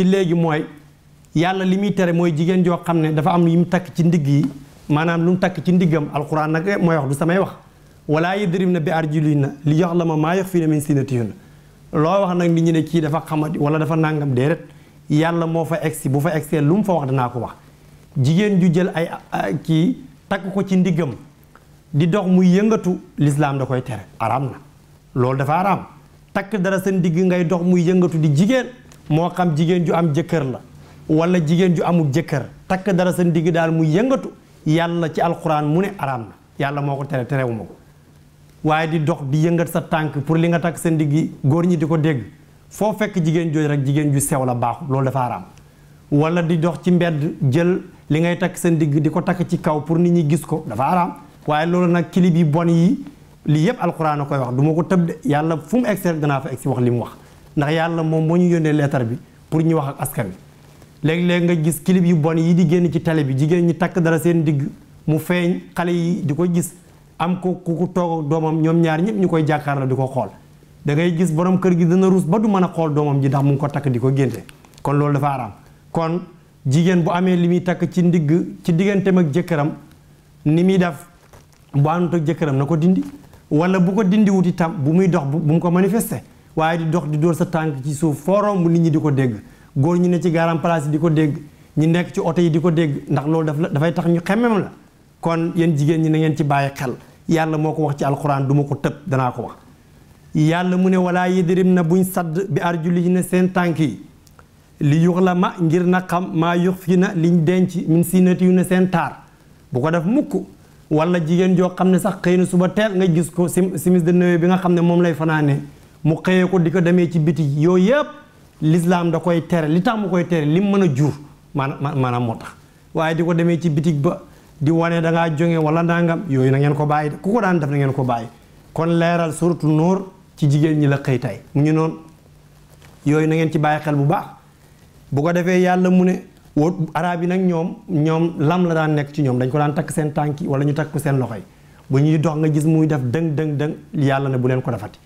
léegi mooy yàlla li muy tere mooy jigéen joo xam ne dafa am yu mu takk ci ndigg yi maanaam lu mu takk ci ndiggam alxuraan nag mooy wax du samay wax wala yadribna bi arjulihinna li ya'lama maa yukhfiina min zinatihinna loo wax nag nit ñi ne kii dafa xamadi wala dafa nàngam déedéet yàlla moo fa egsi bu fa egsee lu mu fa wax danaa ko wax jigéen ju jël ay kii takk ko ci ndiggam di dox muy yëngatu lislaam da koy tere araam na loolu dafa araam takk dara sa ndigg ngay dox muy yëngatu di jigéen moo xam jigéen ju am jëkkër la wala jigéen ju amul jëkkër takk dara sa ndigg daal muy yëngatu yàlla ci alxuraan mu ne araam na yàlla moo ko tere terewuma ko waaye di dox di yëngat sa tànk pour li nga takk sa ndigg góor ñi di ko dégg foo fekk jigéen jooju rek jigéen ju sew la baaxul loolu dafa araam wala di dox ci mbedd jël li ngay takk sa ndigg di ko takk ci kaw pour nit ñi gis ko dafa araam waaye loolu nag kilib yi bon yi lii yëpp alxuraan a koy wax du ma ko tëb de yàlla fu mu egsi rek danaa fa egsi wax li mu wax ndax yàlla moom moo ñu yónnee leetar bi pour ñu wax ak askan wi léeg-léeg nga gis kilib yu bon yi di génn ci télé bi jigéen ñi takk dara seen ndigg mu feeñ xale yi di ko gis am ko ku toog ak doomam ñoom ñaar ñëpp ñu koy jàkkaarloo di ko xool da ngay gis borom kër gi dana ruus ba du mën a xool doomam ji ndax mu ngi ko takk di ko génte kon loolu dafa araam kon jigéen bu amee li muy takk ci ndigg ci digganteem ak jëkkëram ni muy def bu àndut ak jëkkëram na ko dindi wala bu ko dindi wut itam bu muy dox bu mu ko manifester waaye di dox di dóor sa tànk ci suuf foo romb nit ñi di ko dégg góor ñi ne ci garam place yi di ko dégg ñi nekk ci oto yi di ko dégg ndax loolu dafay tax ñu xemmem la kon yéen jigéen ñi na ngeen ci bàyyi xel yàlla moo ko wax ci alxuraan du ma ko tëb danaa ko wax yàlla mu ne walaa yadrim na buñ sadd bi arjulihinna seen tànk yi li yux la ma ngir na xam maa yux fi na liñ denc min sinati yu ne seen taar bu ko def mukk wala jigéen joo xam ne sax xëy na suba teel nga gis ko simis de Noël bi nga xam ne moom lay fanaane mu xëyee ko di ko demee ci biti yooyu yëpp l'islam da koy tere li tax mu koy tere lim mën a jur maanaam moo tax waaye di ko demee ci bitig ba di wane da ngaa jonge wala nangam yooyu na ngeen ko bàyyi de ku ko daan def na ngeen ko bàyyi kon leeral suratu Nuur ci jigéen ñi la xëy tay mu ñu noonu yooyu na ngeen ci bàyyi xel bu baax bu ko defee yàlla mu ne arab yi nag ñoom lam la daan nekk ci ñoom dañ ko daan takk seen tànk yi wala ñu takk ko seen loxo yi bu ñuy dox nga gis muy def dëng yàlla ne bu leen ko defati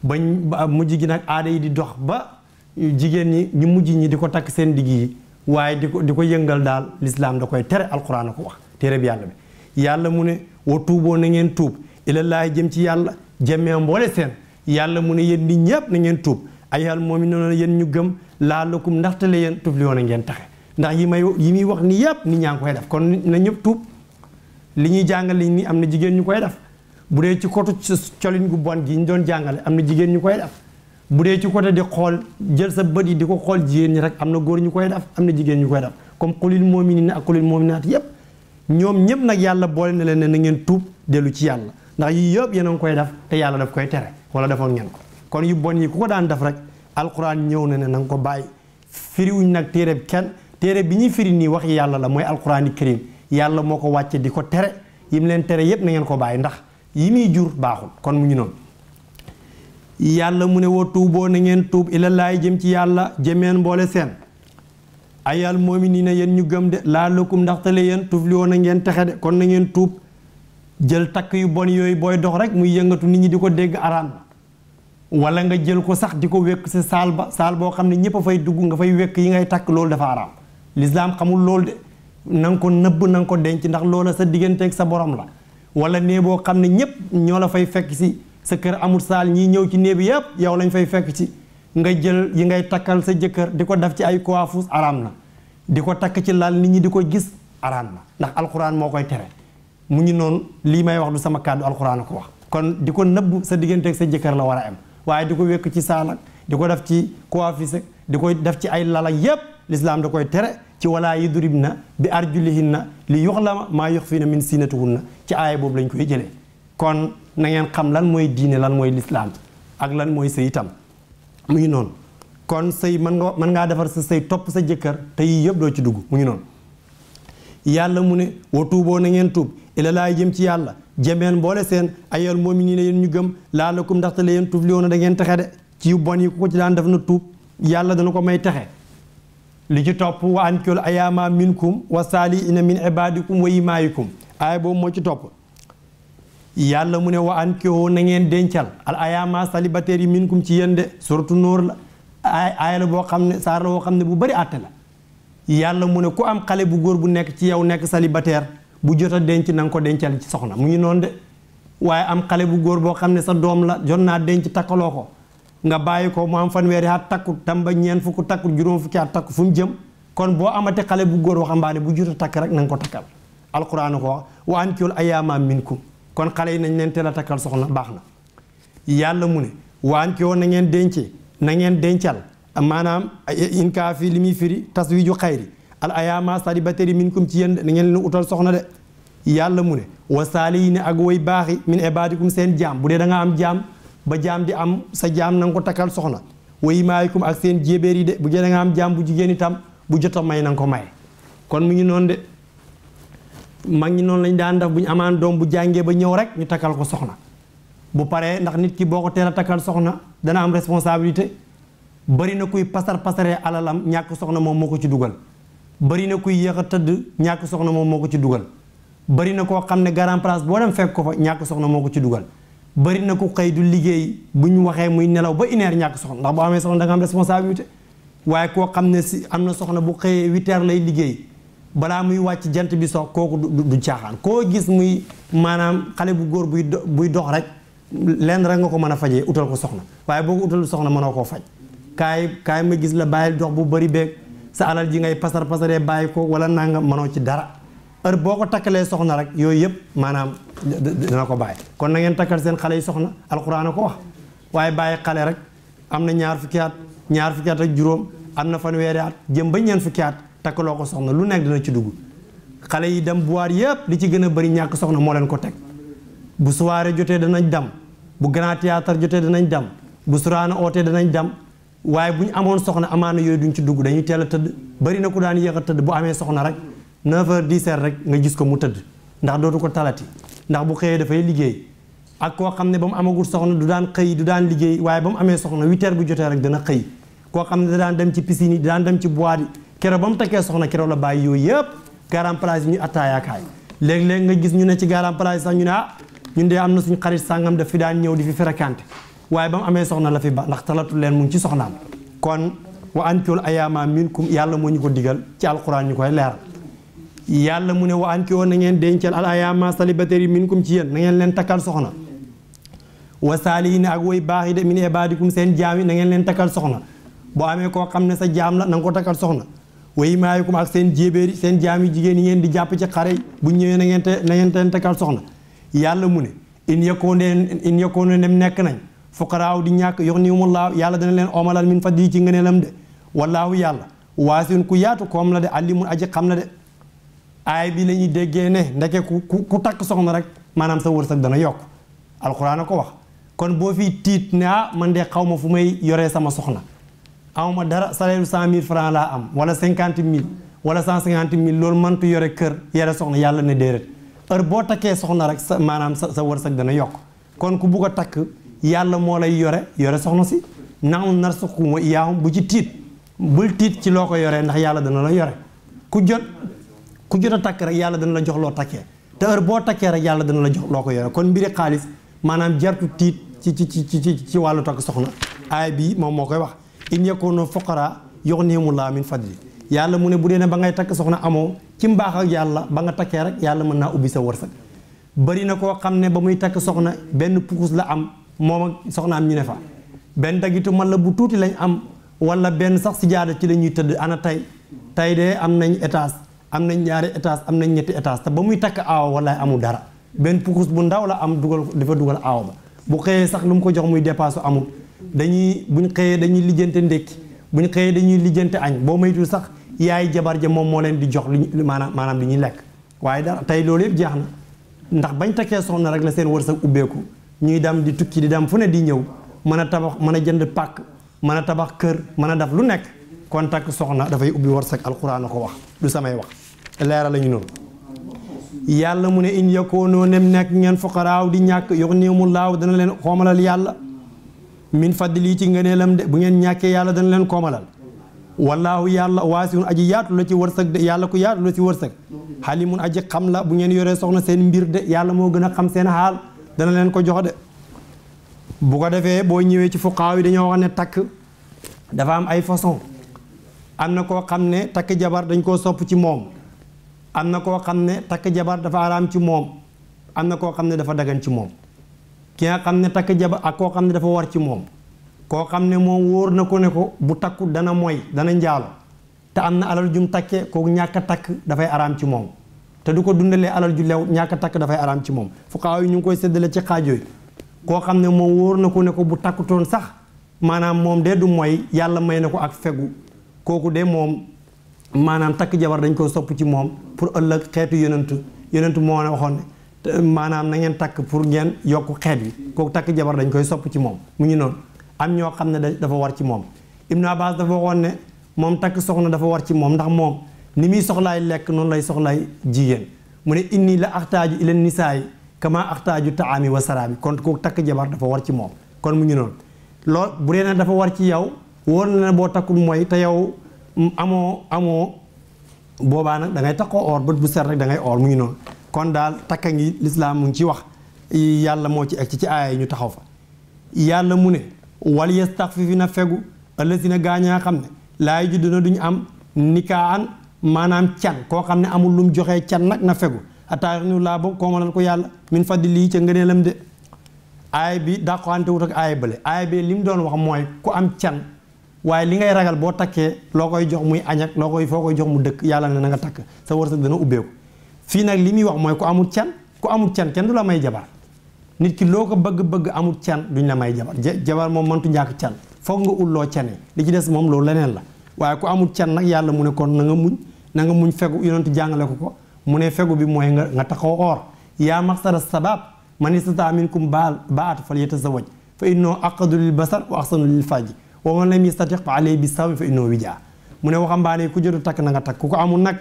bañ mujj gi nag aada yi di dox ba jigéen ñi ñu mujj ñi di ko takk seen digg yi waaye di ko yëngal daal lislaam da koy tere alquran a ko wax téere bi yàlla bi yàlla mu ne wa tuuboo na ngeen tuub ilallaahi jëm ci yàlla jëmmee mboole seen yàlla mu ne yéen nit ñëpp na ngeen tuub ayyuhal mu'minuuna yéen ñu gëm laalakum ndaxte leen tuflihoon a ngeen taxe ndax yi muy wax ni yëpp nit ñaa ngi koy def kon na ñëpp tuub li ñuy jàngale ni am na jigéen ñu koy def bu dee ci côté colin gu bon gi ñu doon jàngale am na jigéen ñu koy def bu dee ci côté di xool jël sa bët yi di ko xool jigéen ñi rek am na góor ñu koy def am na jigéen ñu koy def comme qulil mu'miniina ak qulil mu'minaat yëpp ñoom ñëpp nag yàlla boole na leen ne na ngeen tuub dellu ci yàlla ndax yii yëpp yéen a ngi koy def te yàlla daf koy tere wala defoon ngeen ko kon yu bon yi ku ko daan def rek alquran ñëw na ne na nga ko bàyyi firiwuñ nag téere bi kenn téere bi ñuy firi nii wax yàlla la mooy alquran karim yàlla moo ko wàcce di ko tere yim leen tere yëpp na ngeen ko bàyyi ndax yi muy jur baaxul kon mu ngi noonu yàlla mu ne wa tuuboo na ngeen tuub ilallaahi jëm ci yàlla jëmeen mboole seen ayal mu'miniina yéen ñu gëm de laalakum ndaxtale yéen tufliwoon na ngeen texe de kon na ngeen tuub jël takk yu bon yooyu booy dox rek muy yëngatu nit ñi di ko dégg araam wala nga jël ko sax di ko wekk si saal boo xam ne ñëpp a fay dugg nga fay wekk yi ngay takk loolu dafa araam lislaam xamul loolu de na nga ko nëbb na nga ko denc ndax loola sa digganteeg sa borom la wala nee boo xam ne ñëpp ñoo la fay fekk si sa kër amul saal ñii ñëw ci néeg bi yëpp yow lañ fay fekk ci nga jël yi ngay takkal sa jëkkër di ko def ci ay coiffures araam na di ko takk ci lal nit ñi di ko gis araam na ndax alxuraan moo koy tere mu ngi noonu lii may wax du sama kàddu alxuraan a ko wax kon di ko nëbb sa digganteeg sa jëkkër la war a am waaye di ko wekk ci saalak di ko def ci coiffure di koy def ci ay lalak yépp lislaam da koy tere ci walaa yadribna bi arjulihinna li yuxlama maa yuxfiina min zinatihunna ci aaya boobu lañ koy jëlee kon na ngeen xam lan mooy diine lan mooy lislaam ak lan mooy sëy itam mu ngi noonu kon sëy mën ngaa defar sa sëy topp sa jëkkër te yii yëpp doo ci dugg mu ngi noonu yàlla mu ne wa tuuboo na ngeen tuub ila laay jëm ci yàlla jëmeen boole seen ayyuhal mu'minuuna yéen ñu gëm laalakum ndaxte la yéen tuflihuuna da ngeen texe de ci yu bon yi ku ko ci daan def na tuub yàlla dana ko may texe li ci topp wa ankihul ayyaama minkum wa saalihiina min ibaadikum wa imaa'ikum aaya boobu moo ci topp yàlla mu ne wa ankihoo na ngeen dencal al ayyaama célibataire yi minkum ci yéen de surtout Nuur la aaya la boo xam ne saar la boo xam ne bu bari àtte la yàlla mu ne ku am xale bu góor bu nekk ci yow nekk célibataire bu jot a denc na nga ko dencal ci soxna mu ngi noonu de waaye am xale bu góor boo xam ne sa doom la jot naa denc takkaloo ko nga bàyyi ko mu am fanweeri at takku tam ba ñeent fukk takku juróom fukki at takku fu mu jëm kon boo amate xale bu góor waxambaane bu jot a takk rek na nga ko takkal alquran ko wax wa ankihul ayyaama minkum kon xale yi nañ leen teel a takkal soxna baax na yàlla mu ne wa ankihoo na ngeen dencee na ngeen dencal maanaam in kaa fi li muy firi taswiju xayri al ayyaama célibataire minkum ci yéen na ngeen leen utal soxna de yàlla mu ne wa saalihiina ak way baaxi min ibaadikum seen jaam bu dee da nga am jaam ba jaam di am sa jaam na nga ko takkal soxna wa imaa'ikum ak seen jéebéer yi de bu dee da nga am jaam bu jigéen itam bu jot a may na nga ko maye kon mu ngi noonu de mag ñi noonu lañ daan def bu ñu amaan doom bu jàngee ba ñëw rek ñu takkal ko soxna bu paree ndax nit ki boo ko teel a takkal soxna dana am responsabilité bari na kuy pasaree alalam ñàkk soxna moom moo ko ci dugal bari na kuy yéex a tëdd ñàkk soxna moom moo ko ci dugal bari na koo xam ne grand place boo dem fekk ko fa ñàkk soxna moo ko ci dugal bari na ku xëy du liggéey bu ñu waxee muy nelaw ba 1 heure ñàkk soxna ndax boo amee soxna da nga am responsabilité waaye koo xam ne si am na soxna bu xëyee 8 heures lay liggéey balaa muy wàcc jant bi sox kooku du caaxaan koo gis muy maanaam xale bu góor buy dox rek lenn rek nga ko mën a fajee utal ko soxna waaye boo ko utal soxna mënoo koo faj kaay ma gis la bàyyil dox bu bari beeg sa alal ji ngay pasaree bàyyi ko wala nanga mënoo ci dara heure boo ko takkalee soxna rek yooyu yëpp maanaam dina ko bàyyi kon na ngeen takkal seen xale yi soxna alxuraan a ko wax waaye bàyyi xale rek am na ñaar fukki at ak juróom am na fanweeri at jëm ba ñeent fukki at takkaloo ko soxna lu nekk dina ci dugg xale yi dem boîte yëpp li ci gën a bari ñàkk soxna moo leen ko teg bu soirée jotee danañ dem bu grand théâtre jotee danañ dem bu suraana ootee danañ dem waaye bu ñu amoon soxna amaana yooyu duñ ci dugg dañuy teel a tëdd bari na ku daan yéex a tëdd bu amee soxna rek 9h 10h rek nga gis ko mu tëdd ndax dootu ko talati ndax bu xëyee dafay liggéey ak koo xam ne ba mu amagul soxna du daan xëy du daan liggéey waaye ba mu amee soxna 8h bu jotee rek dana xëy koo xam ne da daan dem ci piscine yi da daan dem ci boîte yi keroog ba mu takkee soxna keroog la bàyyi yooyu yëpp garan place yi ñu attaayaakaay léeg-léeg nga gis ñu ne ci garan place sax ñu ne ñun de am na suñu xarit sàngam daf fi daan ñëw di fi fréquenté waaye ba mu amee soxna la fi ba ndax talatul leen mu ngi ci soxnaam kon wa ankihul ayyaama minkum yàlla moo ñu ko digal ci alquran ñu koy leeral yàlla mu ne wa ankihoo na ngeen dencal al ayyaama célibataire yi minkum ci yéen na ngeen leen takkal soxna wa saalihiina ak way baax yi de min ibaadikum seen jaam yi na ngeen leen takkal soxna boo amee koo xam ne sa jaam la na nga ko takkal soxna wa imaa'ikum ak seen jéebéeri seen jaam yi jigéen yi ngeen di jàpp ci xare yi bu ñëwee na ngeen teen takkal soxna yàlla mu ne in yakoonu dem nekk nañ fuqaraaw di ñàkk yughnihimullaahu yàlla dana leen omalal min fadli ci ngëneelam de wallaahu yàlla waasiun ku yaatu koom la de alimun aji xam la de aay bi la ñuy déggee ne ndeke ku takk soxna rek maanaam sa wërsëg dana yokk alxuraan a ko wax kon boo fi tiit ne man de xaw ma fu may yoree sama soxna amuma dara salaire 100 000 francs laa am wala 50 000 wala 150 000 loolu mëntu yore kër yore soxna yàlla ne déedéet heure boo takkee soxna rek sa maanaam sa wërsëg dana yokk kon ku bugg a takk yàlla moo lay yore soxna si nahnu narzuqukum wa iyyaahum bu ci tiit bul tiit ci loo ko yoree ndax yàlla dana la yore ku jot a takk rek yàlla dana la jox loo takkee te heure boo takkee rek yàlla dana la jox loo ko yore kon mbiri xaalis maanaam jartu tiit ci wàllu takk soxna aay bii moom moo koy wax in yakuunu fuqaraa yughnihimullaahu min fadli yàlla mu ne bu dee ne ba ngay takk soxna amoo ci mbaax ak yàlla ba nga takkee rek yàlla mën naa ubbi sa wërsëg bari na koo xam ne ba muy takk soxna benn pukus la am moom ak soxnaam ñu ne fa benn dagitu man la bu tuuti lañ am wala benn sax si jaada ci la ñuy tëdd ana tey de am nañ étage am nañ ñaari étage am nañ ñetti étage te ba muy takk aawa walaay amul dara benn pukus bu ndaw la am dafa dugal aawa ba bu xëyee sax lu mu ko jox muy dépasse amul buñ xëyee dañuy lijjante ndékki buñ xëyee dañuy lijjante añ boo maytul sax yaay jabar ja moom moo leen di jox maanaam li ñuy lekk waaye dara tey loolu yëpp jeex na ndax bañ takkee soxna rek la seen wërsëg ubbeeku ñuy dem di tukki di dem fu ne di ñëw mën a tabax mën a jënd pàkk mën a tabax kër mën a def lu nekk kon takk soxna dafay ubbi wërsëg alquran a ko wax du samay wax leeral lañu noonu yàlla mu ne in yakoonoo nem nekk ngeen fuqaraaw di ñàkk yuxnihumullaahu dana leen xoomalal yàlla min fadli ci ngëneelam de bu ngeen ñàkkee yàlla dana leen koomalal wallaahu yàlla waasiun aji yaatu la ci wërsëg de yàlla ku yaatu la ci wërsëg xalimun aji xam la bu ngeen yoree soxna seen mbir de yàlla moo gën a xam seen xaal dana leen ko jox de bu ko defee boo ñëwee ci fuqaaw yi dañoo wax ne takk dafa am ay façon am na koo xam ne takk jabar dañ koo sopp ci moom am na koo xam ne takk jabar dafa araam ci moom am na koo xam ne dafa dagan ci moom ki nga xam ne takk jabar ak koo xam ne dafa war ci moom koo xam ne moom wóor na ko ne ko bu takku dana moy dana njaalo te am na alal jum takkee kooku ñàkk a takk dafay araam ci moom te du ko dundalee alal ju lew ñàkk a takk dafay araam ci moom fuqaaw yi ñu ngi koy séddale ci xaaj yooyu koo xam ne moom wóor na ko ne ko bu takkutoon sax maanaam moom de du mooy yàlla may na ko ak fegu kooku de moom maanaam takk jabar dañ ko sopp ci moom pour ëllëg xeetu yonentu moo ne waxoon ne maanaam na ngeen takk pour ngeen yokk xeet wi kooku takk jabar dañ koy sopp ci moom mu ngi noonu am ñoo xam ne dafa war ci moom Ibnu Abbas dafa waxoon ne moom takk soxna dafa war ci moom ndax moom ni muy soxlaay lekk noonu lay soxlaay jigéen mu ne inni la axtaaju ila nisaayi kama axtaaju taami wa saraabi kon kooku takk jabar dafa war ci moom kon mu ngi noonu lool bu dee ne dafa war ci yow wóor na ne boo takkul mooy te yow amoo boobaa nag da ngay takkoo or bët bu set rek da ngay or mu ngi noonu kon daal takka ngi lislaam mu ngi ci wax yàlla moo ci egg ci aaya yi ñu taxaw fa yàlla mu ne wal yastaxfifina fegu ëllësina gaañaa xam ne laay judd na duñu am nikaan maanaam can koo xam ne amul lu mu joxee can nag na fegu ataarinu laa ba koomalal ko yàlla min faddi lii ca ngëneelam de aay bi dàqante wut ak aay bële aay bi li mu doon wax mooy ku am can waaye li ngay ragal boo takkee loo koy jox muy añak foo koy jox mu dëkk yàlla ne na nga takk sa wërsëg dana ubbeeku fii nag li muy wax mooy ku amul can kenn du la may jabar nit ki loo ko bëgg-bëgg amul can duñ la may jabar jabar moom mëntu ñàkk can foog nga ulloo cane li ci des moom loolu leneen la waaye ku amul can nag yàlla mu ne kon na nga muñ fegu yonentu jàngale ko mu ne fegu bi mooy nga taxaw or yaa maqsara sabab man istataa minkum baat falyatazawwaj fa innahu aqadu lil basar wa ahsanu lil farji wa man lam yastati fa alayhi bi sawmi fa innahu wijaa mu ne waxambaane ku jotu takk na nga takk ku ko amul nag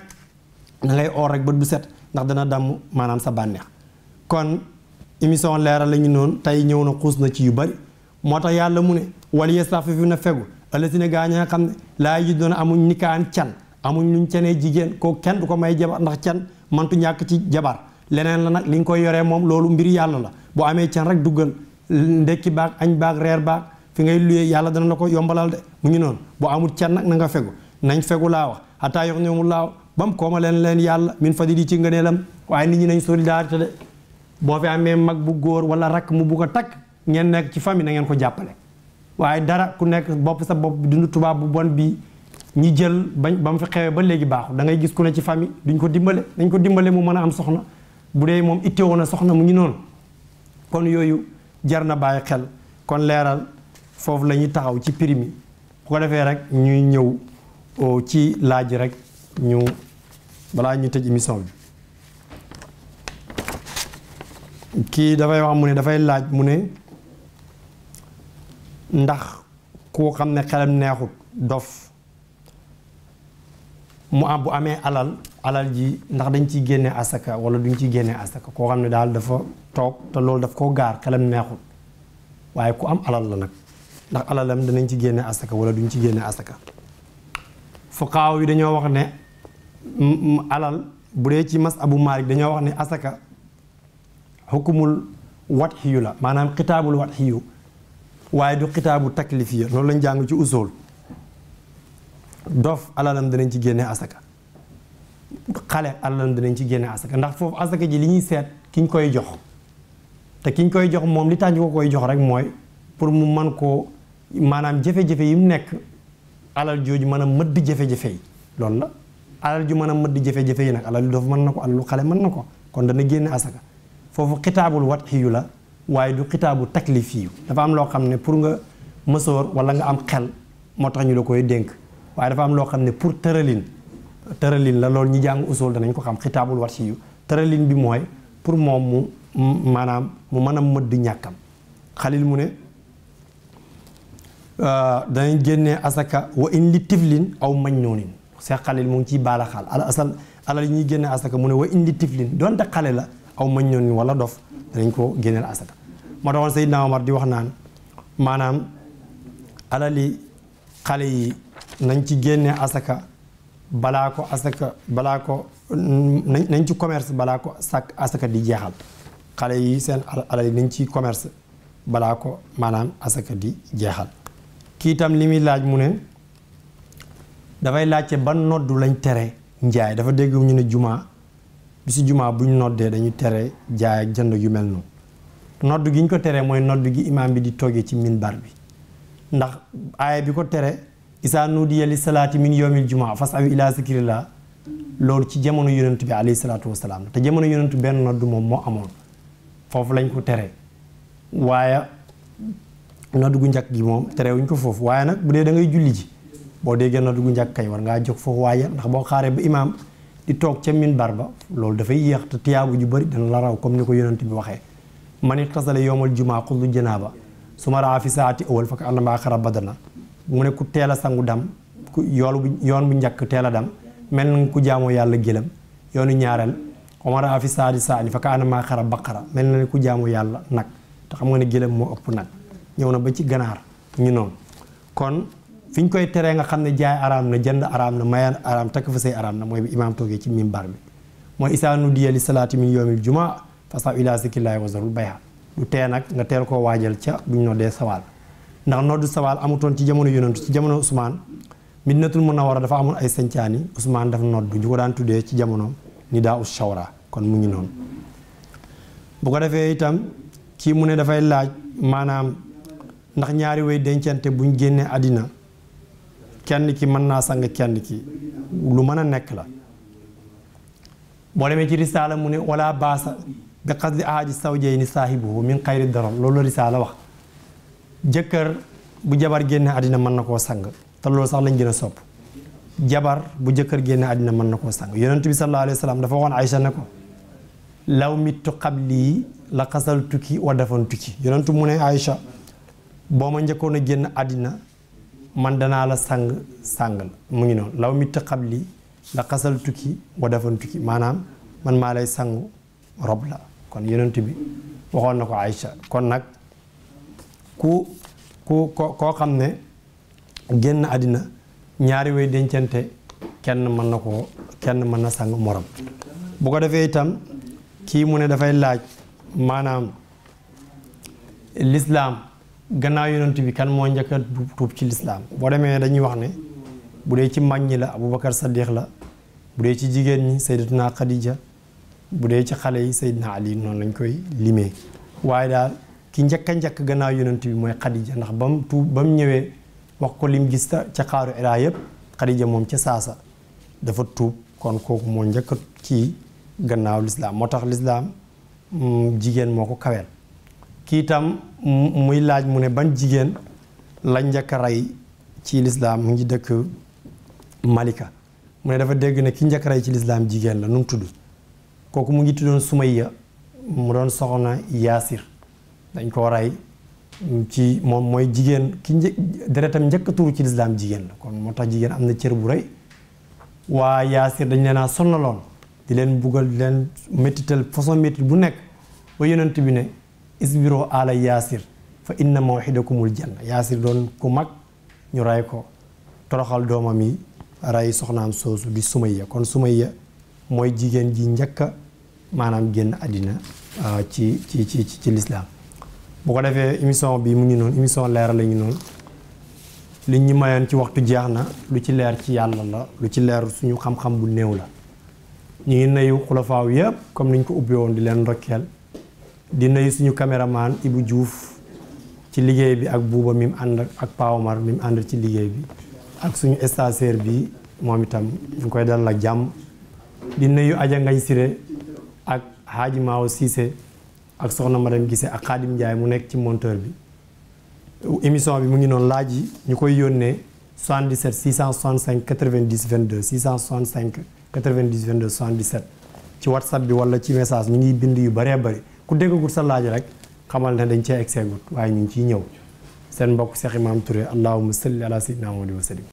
na ngay or rek bët bu set ndax dana damm maanaam sa bànneex kon émission leeral la ñu noonu tey ñëw na xuus na ci yu bari moo tax yàlla mu ne wala yastaxfifuuna fegu allazina gaa ñi nga xam ne laa yajiduuna amuñ nikaan can amuñ luñ cenee jigéen koo kenn du ko may jabar ndax can mantu ñàkk ci jabar leneen la nag li nga koy yoree moom loolu mbir yàlla la boo amee can rek duggal ndekki baag añ baag reer baag fi ngay luyee yàlla dana la ko yombalal de mu ngi noonu boo amul can nag na nga fegu nañ fegu laa wax xataa yox ñoomu laaw ba mu kooma leen yàlla min fadili ci ngëneelam waaye nit ñi nañ solidarité de boo fi amee mag bu góor wala rakk mu bugg a takk ngeen nekk ci famille na ngeen ko jàppale waaye dara ku nekk bopp sa bopp dundu tubaab bu bon bi ñi jël ba mu fi xewee ba léegi baaxu da ngay gis ku ne ci famille duñ ko dimbale dañ ko dimbale mu mën a am soxna bu dee moom itteewoon na soxna mu ngi noonu kon yooyu jar na bàyyi xel kon leeral foofu la ñuy taxaw ci prix mi bu ko defee rek ñuy ñëw ci laaj rek ñu balaa ñu tëj émission bi kii dafay wax mu ne dafay laaj mu ne ndax koo xam ne xelam neexut dof mu am bu amee alal ji ndax dañ ciy génne asaka wala duñ ciy génne asaka koo xam ne daal dafa toog te loolu daf koo gaar xelam neexut waaye ku am alal la nag ndax alalam danañ ci génne asaka wala duñ ci génne asaka fuqaaw yi dañoo wax ne alal bu dee ci mas abu malik dañoo wax ne asaka xukumul wat xiyu la maanaam xitaabul wat xiyu waaye du xitaabu taklifiya loolu lañ jàng ci usul dof alalam danañ ci génne asaka xale alalam danañ ci génne asaka ndax foofu asaka ji li ñuy seet kiñ koy jox te kiñ koy jox moom li tax ñu ko koy jox rek mooy pour mu mën koo maanaam jafe-jafe yi mu nekk alal jooju mën a mëdd jafe-jafe yi loolu la alal ju mën a mëdd jafe-jafe yi nag alal dof mën na ko alalu xale mën na ko kon dana génne asaka foofu xitaabul wat xiyu la waaye du xitaabu taklifiyu dafa am loo xam ne pour nga mësoor wala nga am xel moo tax ñu la koy dénk waaye dafa am loo xam ne pour tëralin la loolu ñi jàng usul danañ ko xam xitaabul wat xiyu tëralin bi mooy pour moom mu maanaam mu mën a mëdd ñàkkam Xalil mu ne danañ génnee asaka wa in li tiflin aw majnuunin Seex Xalil mu ngi ciy baala xaal alal yi ñuy génnee asaka mu ne wa in li tiflin donte xale la aw majnuunin wala dof danañ ko génneel asaka moo taxoon Seydina Omar di wax naan maanaam alali xale yi nañ ci génnee asaka balaa ko nañ ci commerce balaa ko asaka di jeexal xale yi seen alal yi nañ ci commerce balaa ko maanaam asaka di jeexal kii itam li muy laaj mu ne dafay laajte ban noddu lañ tere njaay dafa dégg ñu ne jumaa bi si jumaa buñ noddee dañu tere jaay ak jënd yu mel noonu noddu gi ñu ko teree mooy noddu gi imaam bi di toggee ci minbar bi ndax aaya bi ko tere isaa nuudiya li salaati min yawmil jumaa fas'aw ila zikrillah loolu ci jamono yonent bi alayhi salaatu wasalaam te jamono yonent benn noddu moom moo amoon foofu lañ ko tere waaye noddu gu njëkk gi moom terewuñ ko foofu waaye nag bu dee da ngay julli ji boo déggee noddu gu njëkk kay war ngaa jóg foofu waaye ndax boo xaaree ba imaam di toog ca minbar ba loolu dafay yéex te tiyaabu ju bëri dana la raw comme ni ko yonent bi waxee man ightasala yawmal jumaa xullu janaaba suma raa fi saati awal fa ka annama axara badana mu ne ku teel a sangu dam ku yoon bu njëkk teel a dam mel na ku jaamoo yàlla gëlëm yoonu ñaareel suma raa fi saati saani fa ka annama axara baqara mel na ku jaamoo yàlla nag te xam nga ne gëlëm moo ëpp nag ñëw na ba ci ganaar ñu noonu kon fi ñu koy teree nga xam ne jaay araam na jënd araam na mayaan araam takk fa say araam na mooy bi imaam toogee ci minbar bi mooy isaa nudiya li salaati min yawmil jumaa fasaw ila zikrillahi wa zarul bay'a du tee nag nga teel koo waajal ca buñ noddee sawaal ndax noddu sawaal amutoon ci jamono yonentu ci jamono Ousmane Madinatul Munawwara dafa amoon ay sancaani Ousmane dafa noddu ñu ko daan tuddee ci jamono nidaa us shawra kon mu ngi noonu bu ko defee itam kii mu ne dafay laaj maanaam ndax ñaari way dencante buñ génnee àddina kenn ki mën naa sang kenn ki lu mën a nekk la boo demee ci risaala mu ne wala baasa bi qasdi ahadi zawjayni saahibuhu min xayri darar loolu la risaala wax jëkkër bu jabar génne àddina mën na koo sang te loolu sax lañ gën a sopp jabar bu jëkkër génne àddina mën na koo sang yonent bi sallallahu alayhi wa sallam dafa waxoon Aïcha ne ko law mittu qabli la xasaltuki wa dafantuki yonent mu ne Aïcha boo ma njëkkoon a génn àddina man danaa la sang la mu ngi noonu law mittu qabli la xasaltuki wa dafantuki maanaam man maa lay sangu rob la kon yonent bi waxoon na ko Aïcha kon nag koo xam ne génn àddina ñaari way dencante kenn mën na sang morom bu ko defee itam kii mu ne dafay laaj maanaam lislaam gannaaw yonent bi kan moo njëkk a tuub ci lislaam boo demee dañuy wax ne bu dee ci mag ñi la Aboubacar Saddiq la bu dee ci jigéen ñi Sayyidatuna Khadija bu dee ci xale yi Seydina Ali noonu lañ koy limee waaye daal ki njëkk gannaaw yonent bi mooy Khadija ndax ba mu ñëwee wax ko lim gis ca xaaru Hira yëpp Khadija moom ca saasa dafa tuub kon kooku moo njëkk kii gannaaw lislaam moo tax lislaam jigéen moo ko kaweel kii itam muy laaj mu ne ban jigéen lañ njëkk a rey ci lislaam mu ngi dëkk Malika mu ne dafa dégg ne ki njëkk a rey ci lislaam jigéen la nu mu tudd kooku mu ngi tuddoon Sumayya mu doon soxna Yaasir dañ koo rey ci moom mooy jigéen ki deretam njëkk a tuuru ci lislaam jigéen la kon moo tax jigéen am na cër bu rëy waa Yaasir dañ leen a sonnaloon di leen buggal di leen méttital façon métti bu nekk ba yonent bi ne isbiro ala Yaasir fa inna mawxidakumul janna Yaasir doon ku mag ñu rey ko toroxal doomam yi rey soxnaam soosu di Sumayya kon Sumayya mooy jigéen ji njëkk a maanaam génn àddina ci lislaam bu ko defee émission bi mu ngi noonu émission leeral la ñu noonu li ñu mayoon ci waxtu jeex na lu ci leer ci yàlla la lu ci leer suñu xam-xam bu néew la ñu ngi nuyu xulafaaw yëpp comme niñ ko ubbee woon di leen ndokkeel di nuyu suñu caméraman Ibou Diouf ci liggéey bi ak buuba mi mu ànd ak Pawmar mi mu ànd ci liggéey bi ak suñu stagiaire bi moom itam ñu koy dalal ak jàmm di nuyu Adja Ngañ Siré ak Hadji Mao Cissé ak soxna madame Gissé ak Khadim Ndiaye mu nekk ci monteur bi émission bi mu ngi noonu laaj yi ñu koy yónnee 77 665 90 22 665 90 22 77 ci WhatsApp bi wala ci message ñu ngi bind yu bëree bëri ku déggagul sa laaj rek xamal ne dañ cee egg seegut waaye ñu ngi ciy ñëw seen mbokk Cheikh Imam Touré allahumma salli ala sayyidina Muhammad wa sallim